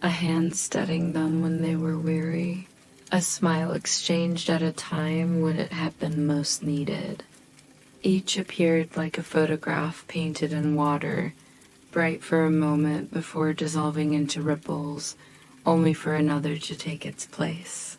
a hand steadying them when they were weary, a smile exchanged at a time when it had been most needed. Each appeared like a photograph painted in water, bright for a moment before dissolving into ripples, only for another to take its place.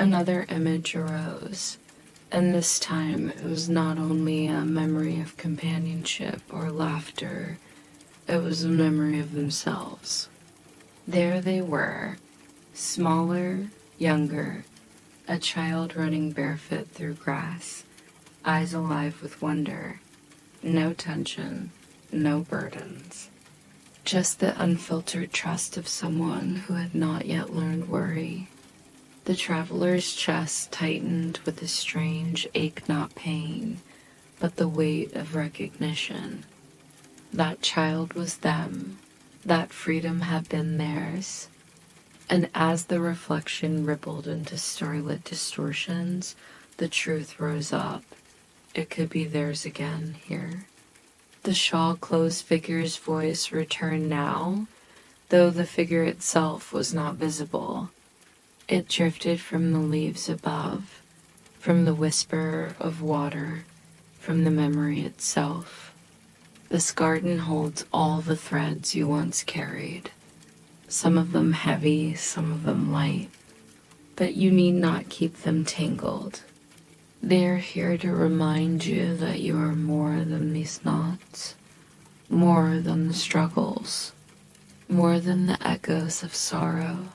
Another image arose, and this time it was not only a memory of companionship or laughter, it was a memory of themselves. There they were, smaller, younger, a child running barefoot through grass, eyes alive with wonder, no tension, no burdens. Just the unfiltered trust of someone who had not yet learned worry. The traveler's chest tightened with a strange ache, not pain, but the weight of recognition. That child was them. That freedom had been theirs. And as the reflection rippled into starlit distortions, the truth rose up. It could be theirs again here. The shawl-closed figure's voice returned now, though the figure itself was not visible. It drifted from the leaves above, from the whisper of water, from the memory itself. This garden holds all the threads you once carried, some of them heavy, some of them light, but you need not keep them tangled. They are here to remind you that you are more than these knots, more than the struggles, more than the echoes of sorrow.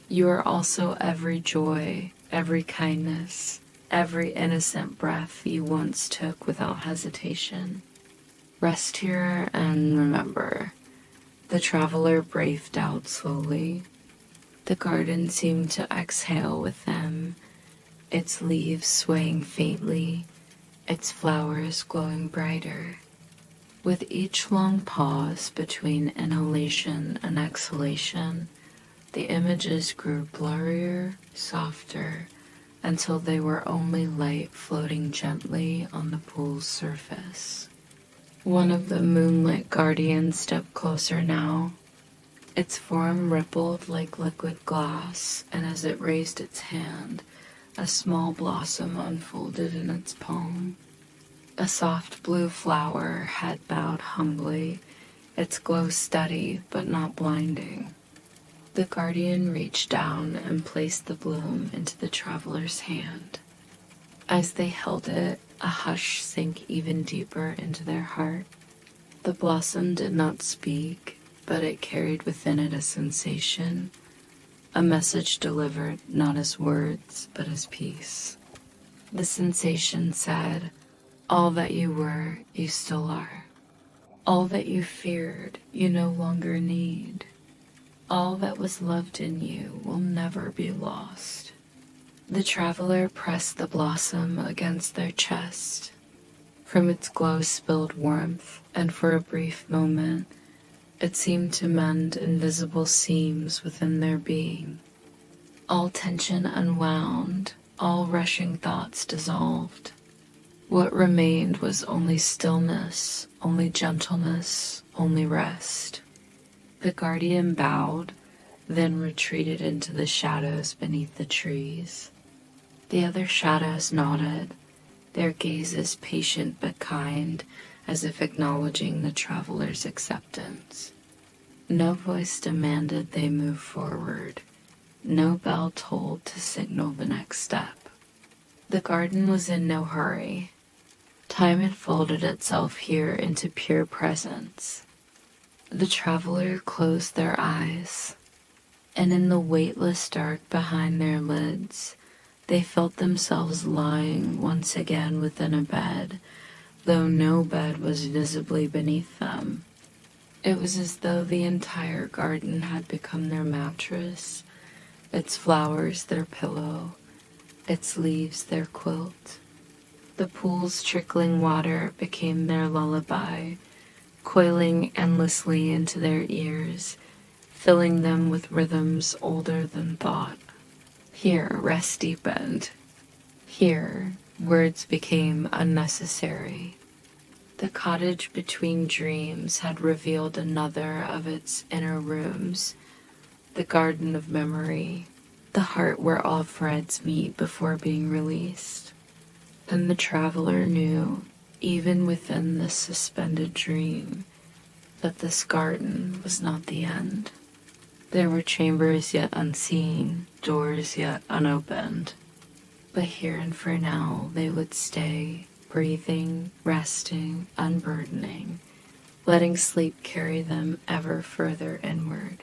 You are also every joy, every kindness, every innocent breath you once took without hesitation. Rest here and remember. The traveler breathed out slowly. The garden seemed to exhale with them, its leaves swaying faintly, its flowers glowing brighter. With each long pause between inhalation and exhalation, the images grew blurrier, softer, until they were only light floating gently on the pool's surface. One of the moonlit guardians stepped closer now. Its form rippled like liquid glass, and as it raised its hand, a small blossom unfolded in its palm. A soft blue flower had bowed humbly, its glow steady but not blinding. The guardian reached down and placed the bloom into the traveler's hand. As they held it, a hush sank even deeper into their heart. The blossom did not speak, but it carried within it a sensation, a message delivered not as words, but as peace. The sensation said, all that you were, you still are. All that you feared, you no longer need. All that was loved in you will never be lost. The traveler pressed the blossom against their chest. From its glow spilled warmth, and for a brief moment, it seemed to mend invisible seams within their being. All tension unwound, all rushing thoughts dissolved. What remained was only stillness, only gentleness, only rest. The guardian bowed, then retreated into the shadows beneath the trees. The other shadows nodded, their gazes patient but kind, as if acknowledging the traveler's acceptance. No voice demanded they move forward. No bell tolled to signal the next step. The garden was in no hurry. Time had folded itself here into pure presence. The traveler closed their eyes, and in the weightless dark behind their lids, they felt themselves lying once again within a bed, though no bed was visibly beneath them. It was as though the entire garden had become their mattress, its flowers their pillow, its leaves their quilt. The pool's trickling water became their lullaby, coiling endlessly into their ears, filling them with rhythms older than thought. Here rest deepened. Here words became unnecessary. The cottage between dreams had revealed another of its inner rooms, the garden of memory, the heart where all threads meet before being released. And the traveler knew, even within this suspended dream, that this garden was not the end. There were chambers yet unseen, doors yet unopened. But here and for now they would stay, breathing, resting, unburdening, letting sleep carry them ever further inward.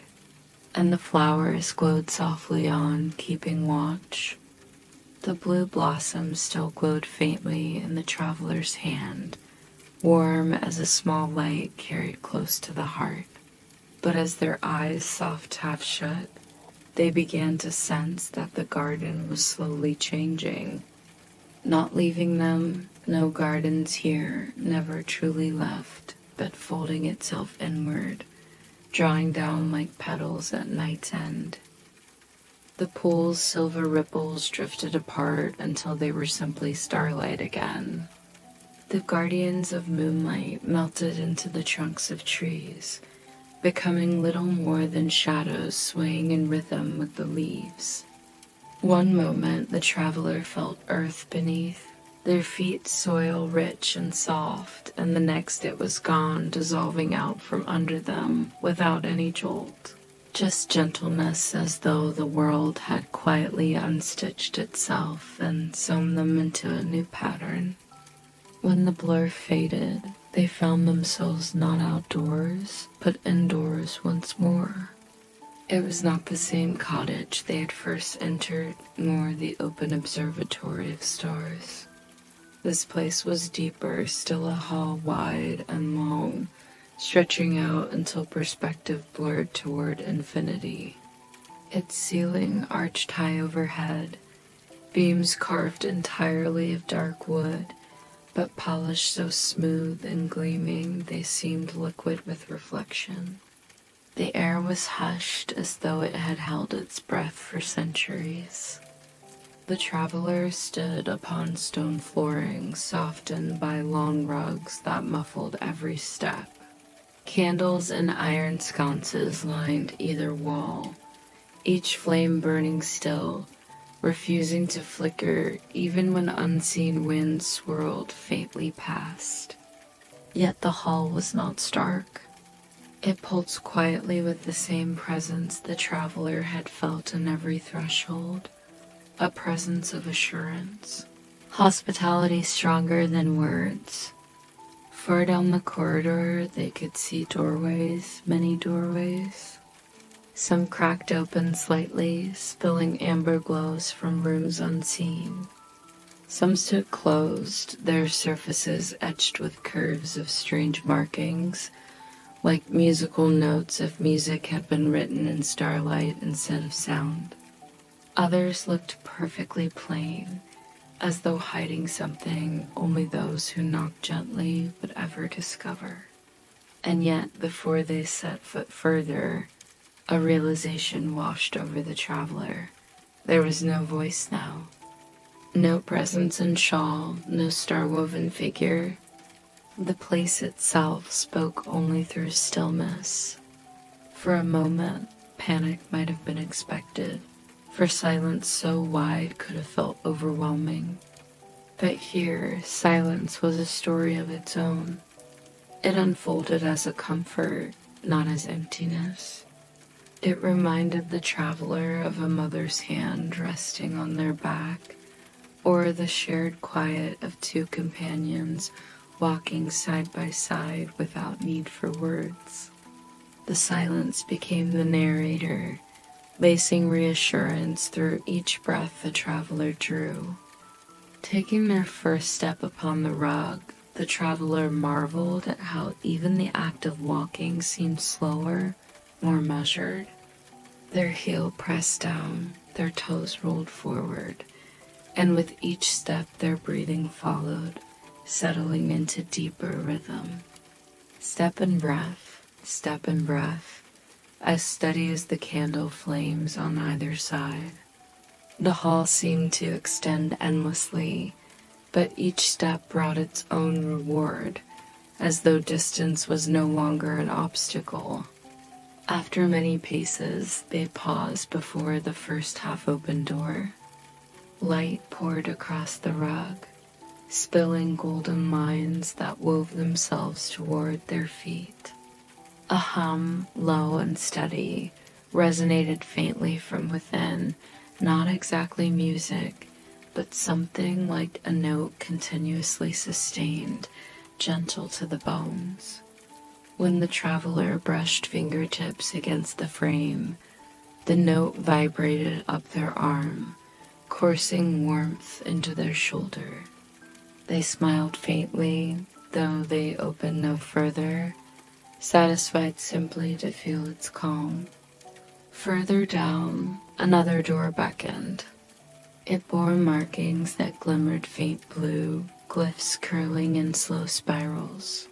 And the flowers glowed softly on, keeping watch. The blue blossom still glowed faintly in the traveler's hand, warm as a small light carried close to the heart. But as their eyes soft half shut, they began to sense that the garden was slowly changing. Not leaving them, no gardens here, never truly left, but folding itself inward, drawing down like petals at night's end. The pool's silver ripples drifted apart until they were simply starlight again. The guardians of moonlight melted into the trunks of trees, becoming little more than shadows swaying in rhythm with the leaves. One moment the traveler felt earth beneath, their feet soil rich and soft, and the next it was gone, dissolving out from under them without any jolt. Just gentleness, as though the world had quietly unstitched itself and sewn them into a new pattern. When the blur faded, they found themselves not outdoors, but indoors once more. It was not the same cottage they had first entered, nor the open observatory of stars. This place was deeper, still a hall wide and long, stretching out until perspective blurred toward infinity. Its ceiling arched high overhead, beams carved entirely of dark wood, but polished so smooth and gleaming they seemed liquid with reflection. The air was hushed as though it had held its breath for centuries. The traveler stood upon stone flooring softened by long rugs that muffled every step. Candles and iron sconces lined either wall, each flame burning still, refusing to flicker even when unseen winds swirled faintly past. Yet the hall was not stark. It pulsed quietly with the same presence the traveler had felt in every threshold, a presence of assurance, hospitality stronger than words. Far down the corridor they could see doorways, many doorways. Some cracked open slightly, spilling amber glows from rooms unseen. Some stood closed, their surfaces etched with curves of strange markings, like musical notes if music had been written in starlight instead of sound. Others looked perfectly plain, as though hiding something only those who knock gently would ever discover. And yet, before they set foot further, a realization washed over the traveler. There was no voice now. No presence in shawl, no star-woven figure. The place itself spoke only through stillness. For a moment, panic might have been expected, for silence so wide could have felt overwhelming. But here, silence was a story of its own. It unfolded as a comfort, not as emptiness. It reminded the traveler of a mother's hand resting on their back, or the shared quiet of two companions walking side by side without need for words. The silence became the narrator, lacing reassurance through each breath the traveler drew. Taking their first step upon the rug, the traveler marveled at how even the act of walking seemed slower, more measured. Their heel pressed down, their toes rolled forward, and with each step their breathing followed, settling into deeper rhythm. Step and breath, as steady as the candle flames on either side. The hall seemed to extend endlessly, but each step brought its own reward, as though distance was no longer an obstacle. After many paces, they paused before the first half-open door. Light poured across the rug, spilling golden lines that wove themselves toward their feet. A hum, low and steady, resonated faintly from within, not exactly music, but something like a note continuously sustained, gentle to the bones. When the traveler brushed fingertips against the frame, the note vibrated up their arm, coursing warmth into their shoulder. They smiled faintly, though they opened no further, satisfied simply to feel its calm. Further down, another door beckoned. It bore markings that glimmered faint blue, glyphs curling in slow spirals.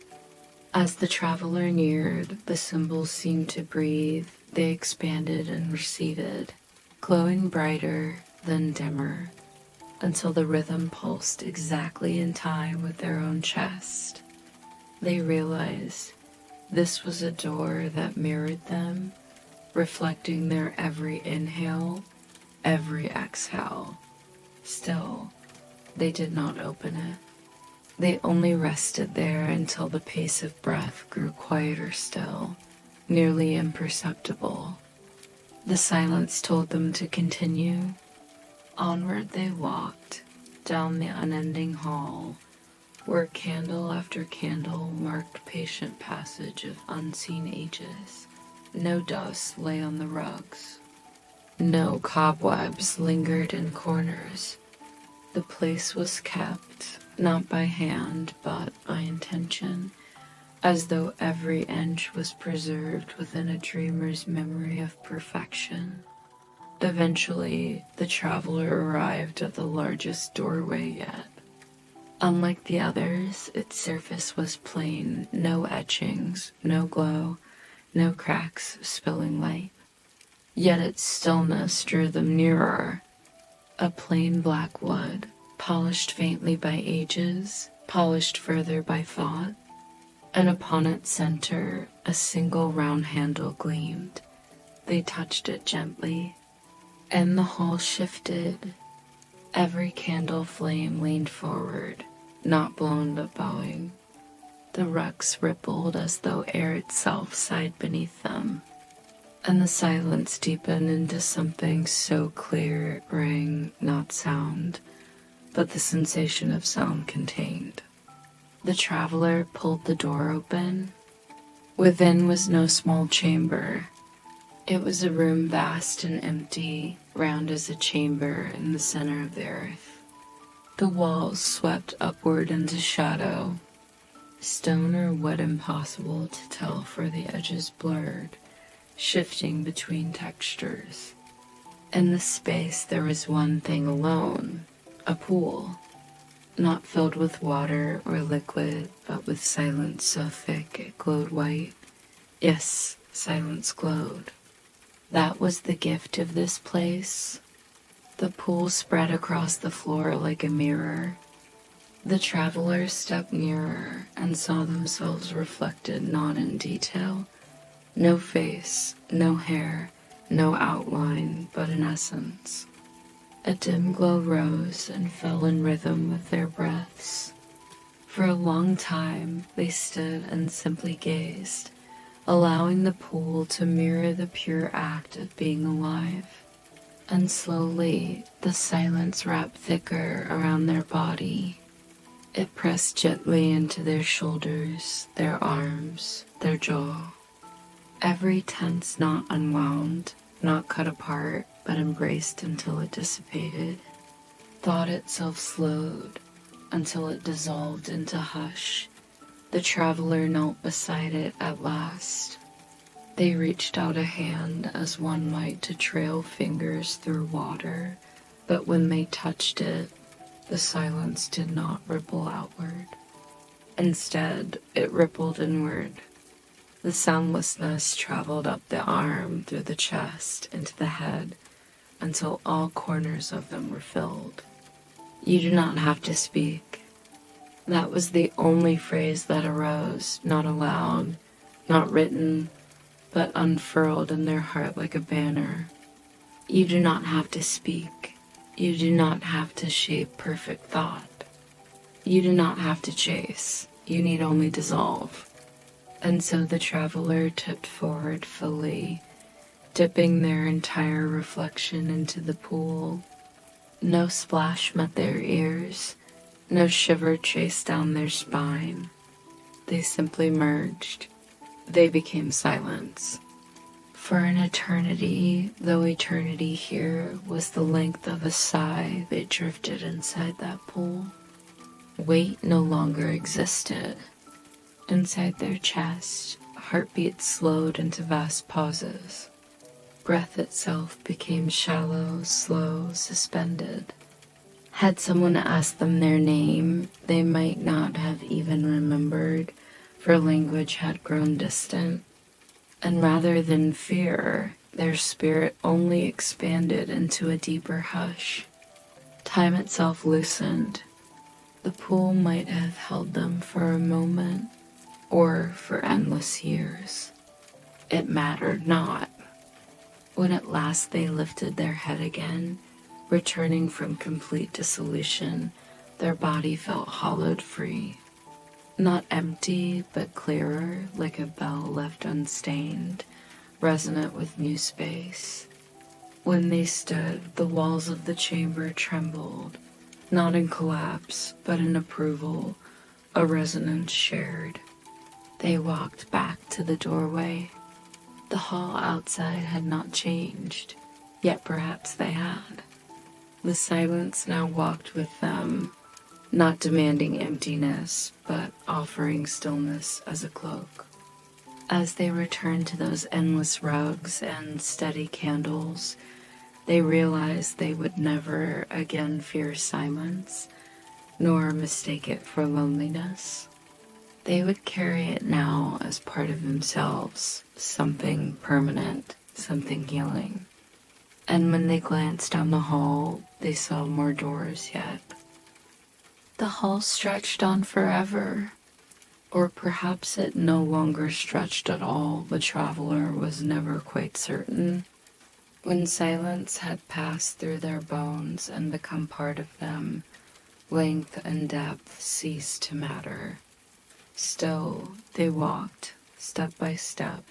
As the traveler neared, the symbols seemed to breathe. They expanded and receded, glowing brighter, then dimmer, until the rhythm pulsed exactly in time with their own chest. They realized this was a door that mirrored them, reflecting their every inhale, every exhale. Still, they did not open it. They only rested there until the pace of breath grew quieter still, nearly imperceptible. The silence told them to continue. Onward they walked, down the unending hall, where candle after candle marked patient passage of unseen ages. No dust lay on the rugs. No cobwebs lingered in corners. The place was kept, not by hand, but by intention, as though every inch was preserved within a dreamer's memory of perfection. Eventually, the traveler arrived at the largest doorway yet. Unlike the others, its surface was plain, no etchings, no glow, no cracks spilling light. Yet its stillness drew them nearer. A plain black wood, polished faintly by ages, polished further by thought, and upon its center a single round handle gleamed. They touched it gently, and the hall shifted. Every candle flame leaned forward, not blown but bowing. The rugs rippled as though air itself sighed beneath them, and the silence deepened into something so clear it rang not sound, but the sensation of sound contained. The traveler pulled the door open. Within was no small chamber. It was a room vast and empty, round as a chamber in the center of the earth. The walls swept upward into shadow, stone or wood impossible to tell for the edges blurred, shifting between textures. In the space there was one thing alone, a pool, not filled with water or liquid, but with silence so thick it glowed white. Yes, silence glowed. That was the gift of this place. The pool spread across the floor like a mirror. The travelers stepped nearer and saw themselves reflected not in detail. No face, no hair, no outline, but in essence. A dim glow rose and fell in rhythm with their breaths. For a long time they stood and simply gazed, allowing the pool to mirror the pure act of being alive. And slowly, the silence wrapped thicker around their body. It pressed gently into their shoulders, their arms, their jaw. Every tense knot unwound, not cut apart, but embraced until it dissipated. Thought itself slowed, until it dissolved into hush. The traveler knelt beside it at last. They reached out a hand as one might to trail fingers through water, but when they touched it, the silence did not ripple outward. Instead, it rippled inward. The soundlessness traveled up the arm, through the chest, into the head, until all corners of them were filled. You do not have to speak. That was the only phrase that arose, not aloud, not written, but unfurled in their heart like a banner. You do not have to speak. You do not have to shape perfect thought. You do not have to chase. You need only dissolve. And so the traveler tipped forward fully, dipping their entire reflection into the pool. No splash met their ears, no shiver chased down their spine. They simply merged. They became silence. For an eternity, though eternity here was the length of a sigh, they drifted inside that pool. Weight no longer existed. Inside their chest, heartbeats slowed into vast pauses. Breath itself became shallow, slow, suspended. Had someone asked them their name, they might not have even remembered, for language had grown distant. And rather than fear, their spirit only expanded into a deeper hush. Time itself loosened. The pool might have held them for a moment, or for endless years. It mattered not. When at last they lifted their head again, returning from complete dissolution, their body felt hollowed free. Not empty, but clearer, like a bell left unstained, resonant with new space. When they stood, the walls of the chamber trembled, not in collapse, but in approval, a resonance shared. They walked back to the doorway. The hall outside had not changed, yet perhaps they had. The silence now walked with them, not demanding emptiness, but offering stillness as a cloak. As they returned to those endless rugs and steady candles, they realized they would never again fear silence, nor mistake it for loneliness. They would carry it now as part of themselves, something permanent, something healing. And when they glanced down the hall, they saw more doors yet. The hall stretched on forever, or perhaps it no longer stretched at all. The traveler was never quite certain. When silence had passed through their bones and become part of them, length and depth ceased to matter. Still, they walked, step by step,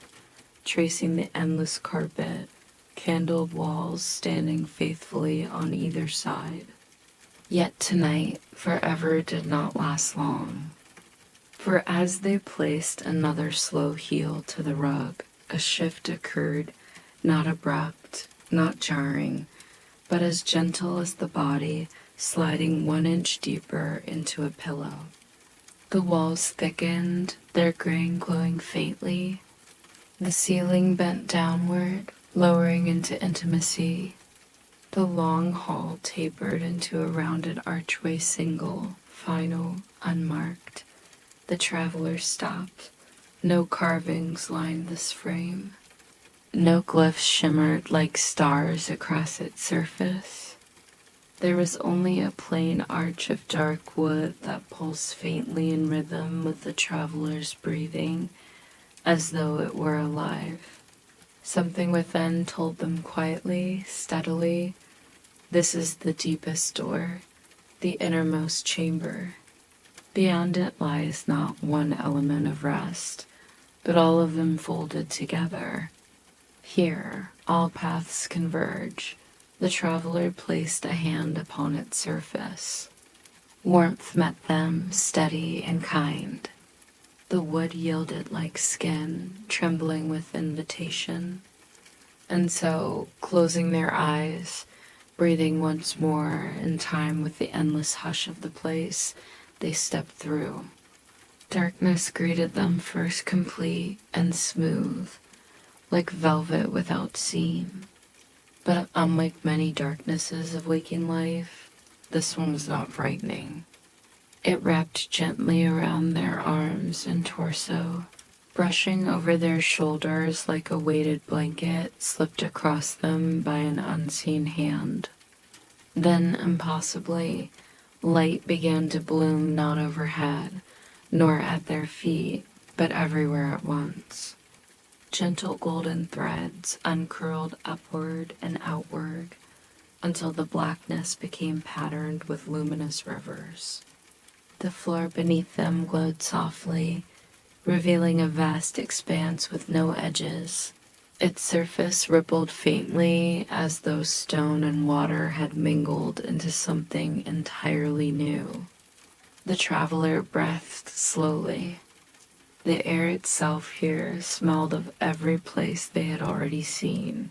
tracing the endless carpet, candled walls standing faithfully on either side. Yet tonight, forever did not last long. For as they placed another slow heel to the rug, a shift occurred, not abrupt, not jarring, but as gentle as the body sliding 1 inch deeper into a pillow. The walls thickened, their grain glowing faintly. The ceiling bent downward, lowering into intimacy. The long hall tapered into a rounded archway, single, final, unmarked. The traveler stopped. No carvings lined this frame. No glyphs shimmered like stars across its surface. There was only a plain arch of dark wood that pulsed faintly in rhythm with the traveler's breathing, as though it were alive. Something within told them quietly, steadily, this is the deepest door, the innermost chamber. Beyond it lies not one element of rest, but all of them folded together. Here, all paths converge. The traveler placed a hand upon its surface. Warmth met them, steady and kind. The wood yielded like skin, trembling with invitation. And so, closing their eyes, breathing once more in time with the endless hush of the place, they stepped through. Darkness greeted them first, complete and smooth, like velvet without seam. But unlike many darknesses of waking life, this one was not frightening. It wrapped gently around their arms and torso, brushing over their shoulders like a weighted blanket slipped across them by an unseen hand. Then, impossibly, light began to bloom not overhead, nor at their feet, but everywhere at once. Gentle golden threads uncurled upward and outward until the blackness became patterned with luminous rivers. The floor beneath them glowed softly, revealing a vast expanse with no edges. Its surface rippled faintly as though stone and water had mingled into something entirely new. The traveler breathed slowly. The air itself here smelled of every place they had already seen,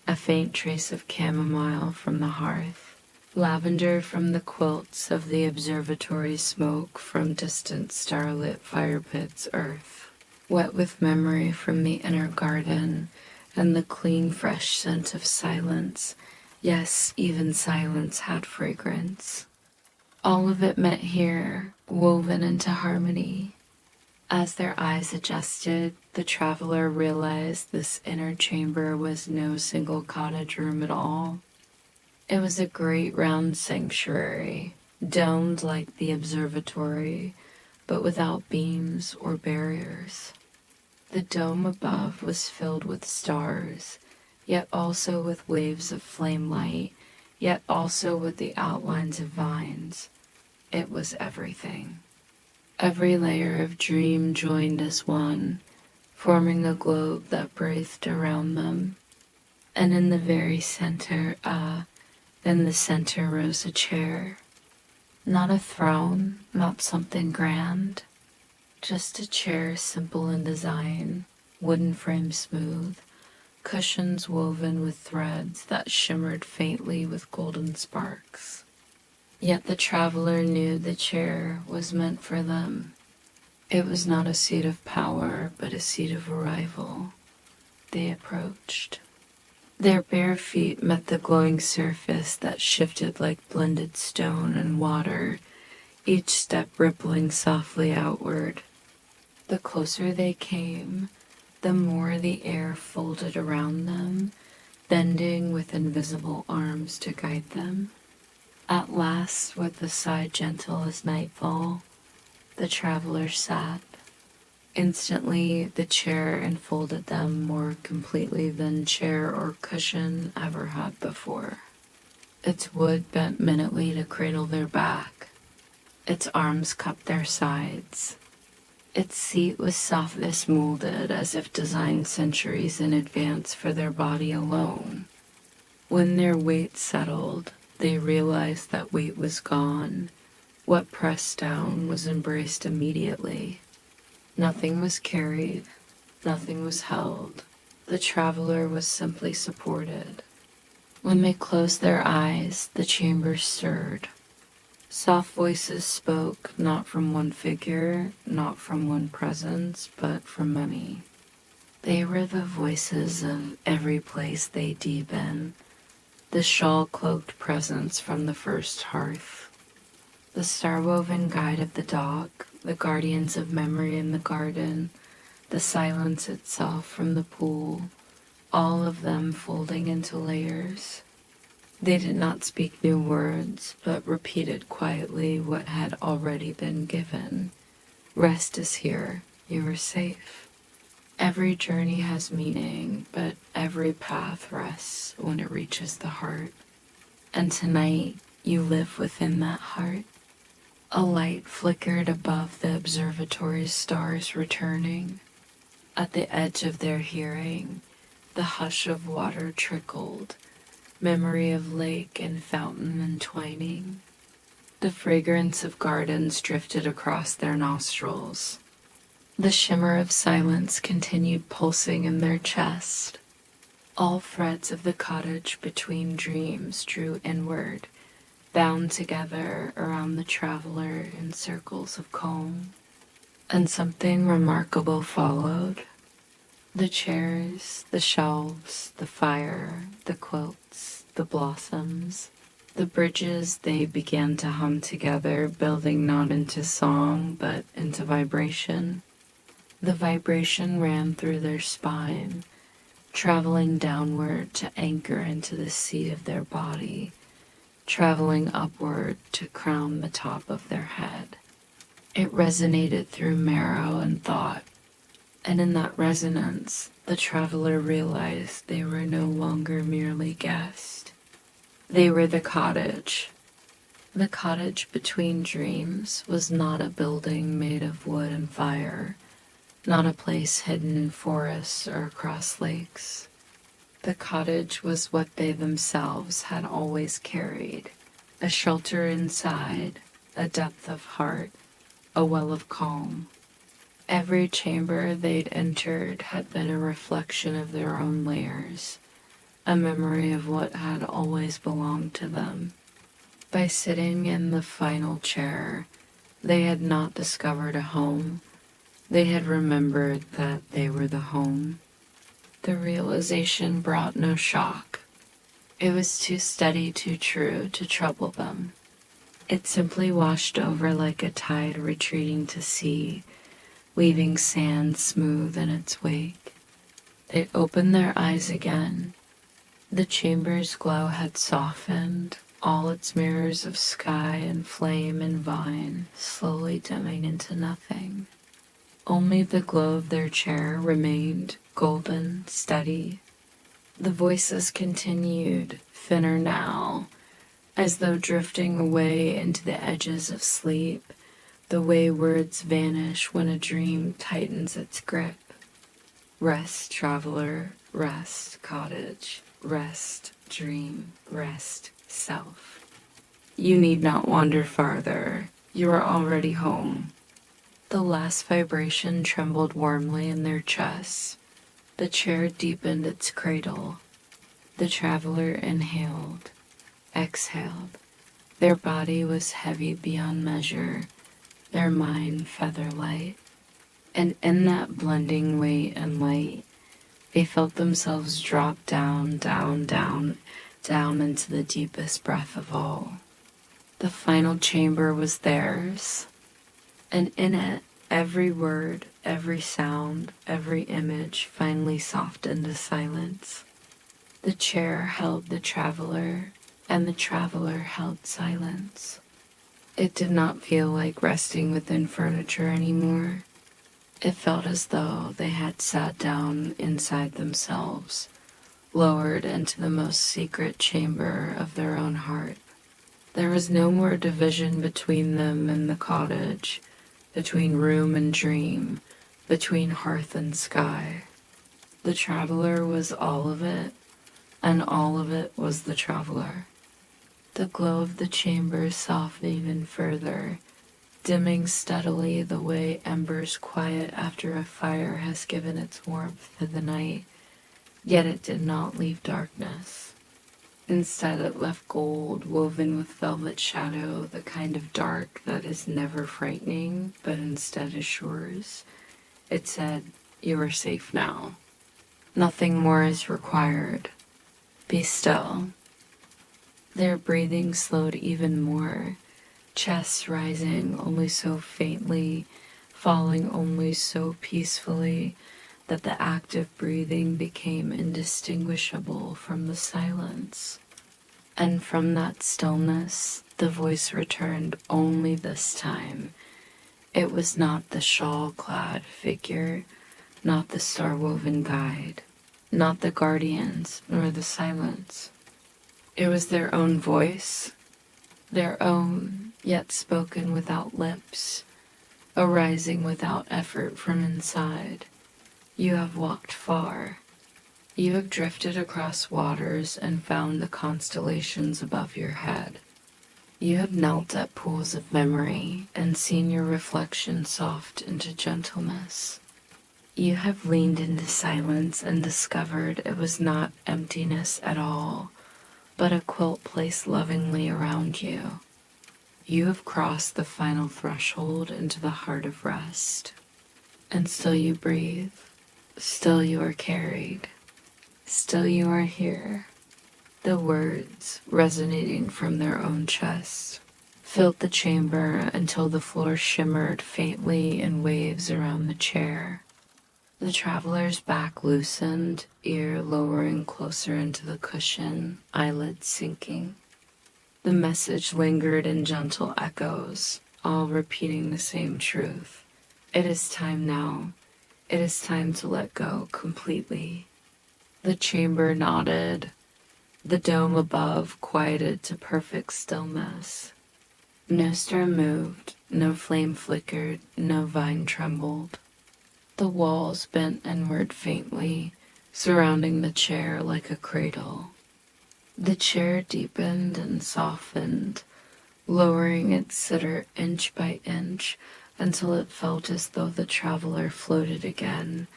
a faint trace of chamomile from the hearth, lavender from the quilts of the observatory, smoke from distant starlit fire pits, earth, wet with memory from the inner garden, and the clean fresh scent of silence. Yes, even silence had fragrance. All of it met here, woven into harmony. As their eyes adjusted, the traveler realized this inner chamber was no single cottage room at all. It was a great round sanctuary, domed like the observatory, but without beams or barriers. The dome above was filled with stars, yet also with waves of flame light, yet also with the outlines of vines. It was everything. Every layer of dream joined as one, forming a globe that breathed around them. And in the very center, in the center rose a chair. Not a throne, not something grand. Just a chair simple in design, wooden frame smooth, cushions woven with threads that shimmered faintly with golden sparks. Yet the traveler knew the chair was meant for them. It was not a seat of power, but a seat of arrival. They approached. Their bare feet met the glowing surface that shifted like blended stone and water, each step rippling softly outward. The closer they came, the more the air folded around them, bending with invisible arms to guide them. At last, with a sigh gentle as nightfall, the traveler sat. Instantly, the chair enfolded them more completely than chair or cushion ever had before. Its wood bent minutely to cradle their back. Its arms cupped their sides. Its seat was softness molded as if designed centuries in advance for their body alone. When their weight settled, they realized that weight was gone. What pressed down was embraced immediately. Nothing was carried, nothing was held. The traveler was simply supported. When they closed their eyes, the chamber stirred. Soft voices spoke, not from one figure, not from one presence, but from many. They were the voices of every place they deepen, the shawl-cloaked presence from the first hearth, the star-woven guide of the dog, the guardians of memory in the garden, the silence itself from the pool, all of them folding into layers. They did not speak new words, but repeated quietly what had already been given. Rest is here. You are safe. Every journey has meaning, but every path rests when it reaches the heart. And tonight, you live within that heart. A light flickered above the observatory's stars returning. At the edge of their hearing, the hush of water trickled, memory of lake and fountain entwining. The fragrance of gardens drifted across their nostrils. The shimmer of silence continued pulsing in their chest. All threads of the cottage between dreams drew inward, bound together around the traveler in circles of calm. And something remarkable followed. The chairs, the shelves, the fire, the quilts, the blossoms, the bridges, they began to hum together, building not into song, but into vibration. The vibration ran through their spine, traveling downward to anchor into the seat of their body, traveling upward to crown the top of their head. It resonated through marrow and thought, and in that resonance, the traveler realized they were no longer merely guests. They were the cottage. The cottage between dreams was not a building made of wood and fire, not a place hidden in forests or across lakes. The cottage was what they themselves had always carried, a shelter inside, a depth of heart, a well of calm. Every chamber they'd entered had been a reflection of their own layers, a memory of what had always belonged to them. By sitting in the final chair, they had not discovered a home. They had remembered that they were the home. The realization brought no shock. It was too steady, too true to trouble them. It simply washed over like a tide retreating to sea, leaving sand smooth in its wake. They opened their eyes again. The chamber's glow had softened, all its mirrors of sky and flame and vine slowly dimming into nothing. Only the glow of their chair remained, golden, steady. The voices continued, thinner now, as though drifting away into the edges of sleep, the way words vanish when a dream tightens its grip. Rest, traveler, rest, cottage, rest, dream, rest, self. You need not wander farther. You are already home. The last vibration trembled warmly in their chests. The chair deepened its cradle. The traveler inhaled, exhaled. Their body was heavy beyond measure, their mind feather light. And in that blending weight and light, they felt themselves drop down, down, down, down into the deepest breath of all. The final chamber was theirs. And in it, every word, every sound, every image finally softened to silence. The chair held the traveler, and the traveler held silence. It did not feel like resting within furniture anymore. It felt as though they had sat down inside themselves, lowered into the most secret chamber of their own heart. There was no more division between them and the cottage, between room and dream, between hearth and sky. The traveler was all of it, and all of it was the traveler. The glow of the chamber softened even further, dimming steadily the way embers quiet after a fire has given its warmth to the night, yet it did not leave darkness. Instead, it left gold woven with velvet shadow, the kind of dark that is never frightening, but instead assures. It said, "You are safe now. Nothing more is required. Be still." Their breathing slowed even more, chests rising only so faintly, falling only so peacefully, that the act of breathing became indistinguishable from the silence. And from that stillness, the voice returned only this time. It was not the shawl-clad figure, not the star-woven guide, not the guardians, nor the silence. It was their own voice, their own, yet spoken without lips, arising without effort from inside. You have walked far. You have drifted across waters and found the constellations above your head. You have knelt at pools of memory and seen your reflection soft into gentleness. You have leaned into silence and discovered it was not emptiness at all, but a quilt placed lovingly around you. You have crossed the final threshold into the heart of rest. And still you breathe. Still you are carried. Still you are here. The words, resonating from their own chest, filled the chamber until the floor shimmered faintly in waves around the chair. The traveler's back loosened, ear lowering closer into the cushion, eyelids sinking. The message lingered in gentle echoes, all repeating the same truth. It is time now. It is time to let go completely. The chamber nodded. The dome above quieted to perfect stillness. No star moved, no flame flickered, no vine trembled. The walls bent inward faintly, surrounding the chair like a cradle. The chair deepened and softened, lowering its sitter inch by inch until it felt as though the traveler floated again,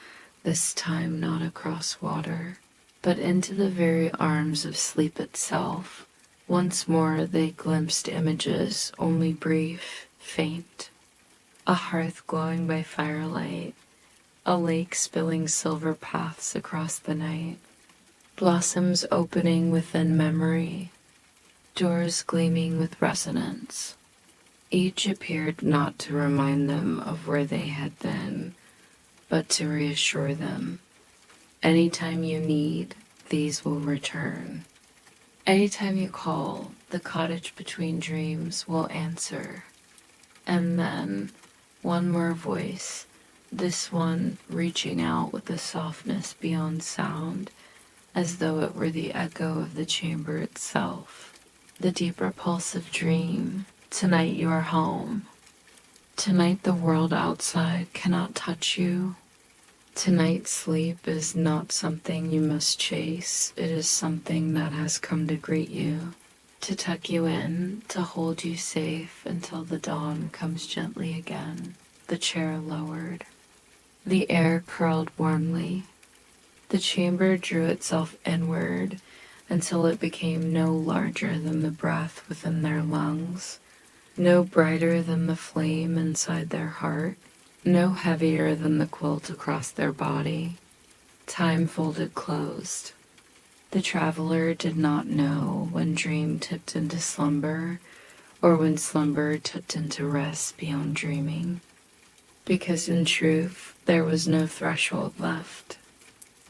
this time not across water, but into the very arms of sleep itself. Once more they glimpsed images, only brief, faint. A hearth glowing by firelight, a lake spilling silver paths across the night, blossoms opening within memory, doors gleaming with resonance. Each appeared not to remind them of where they had been, but to reassure them. Anytime you need, these will return. Anytime you call, the cottage between dreams will answer. And then, one more voice, this one reaching out with a softness beyond sound, as though it were the echo of the chamber itself. The deep repulsive dream, tonight you are home. Tonight the world outside cannot touch you. Tonight sleep is not something you must chase, it is something that has come to greet you, to tuck you in, to hold you safe until the dawn comes gently again. The chair lowered. The air curled warmly. The chamber drew itself inward until it became no larger than the breath within their lungs, no brighter than the flame inside their heart, no heavier than the quilt across their body. Time folded closed. The traveler did not know when dream tipped into slumber or when slumber tipped into rest beyond dreaming, because in truth there was no threshold left.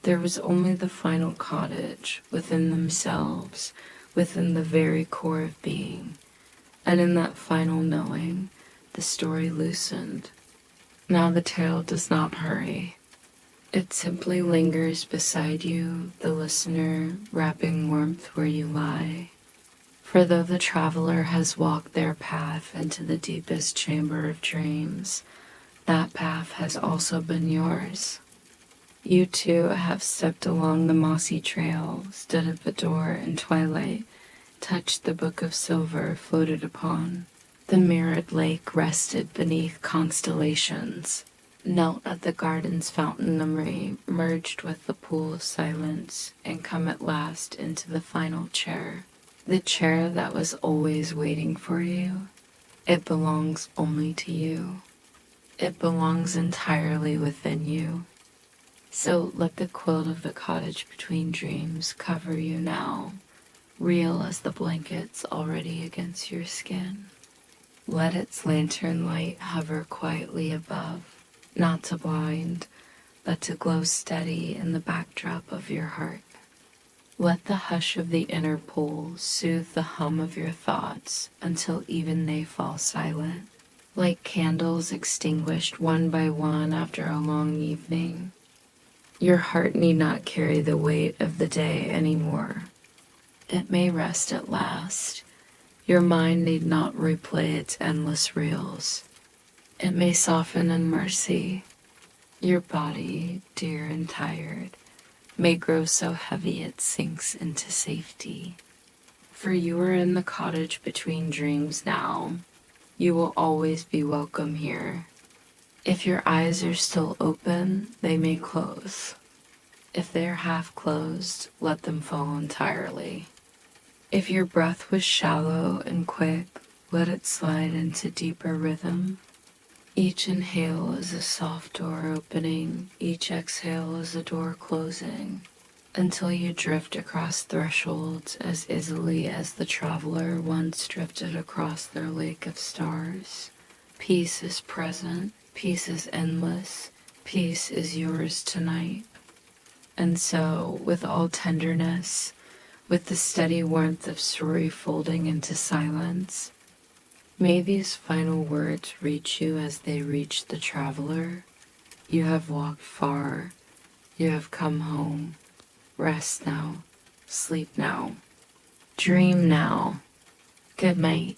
There was only the final cottage within themselves, within the very core of being, and in that final knowing, the story loosened. Now the tale does not hurry. It simply lingers beside you, the listener, wrapping warmth where you lie. For though the traveler has walked their path into the deepest chamber of dreams, that path has also been yours. You too have stepped along the mossy trail, stood at the door in twilight, touched the book of silver floated upon. The mirrored lake rested beneath constellations, knelt at the garden's fountain memory, merged with the pool of silence, and come at last into the final chair. The chair that was always waiting for you. It belongs only to you. It belongs entirely within you. So let the quilt of the cottage between dreams cover you now, real as the blankets already against your skin. Let its lantern light hover quietly above, not to blind, but to glow steady in the backdrop of your heart. Let the hush of the inner pool soothe the hum of your thoughts until even they fall silent, like candles extinguished one by one after a long evening. Your heart need not carry the weight of the day anymore. It may rest at last. Your mind need not replay its endless reels. It may soften in mercy. Your body, dear and tired, may grow so heavy it sinks into safety. For you are in the cottage between dreams now. You will always be welcome here. If your eyes are still open, they may close. If they are half closed, let them fall entirely. If your breath was shallow and quick, let it slide into deeper rhythm. Each inhale is a soft door opening, each exhale is a door closing, until you drift across thresholds as easily as the traveler once drifted across their lake of stars. Peace is present, peace is endless, peace is yours tonight. And so, with all tenderness, with the steady warmth of story folding into silence, may these final words reach you as they reach the traveler. You have walked far, you have come home. Rest now, sleep now, dream now. Good night.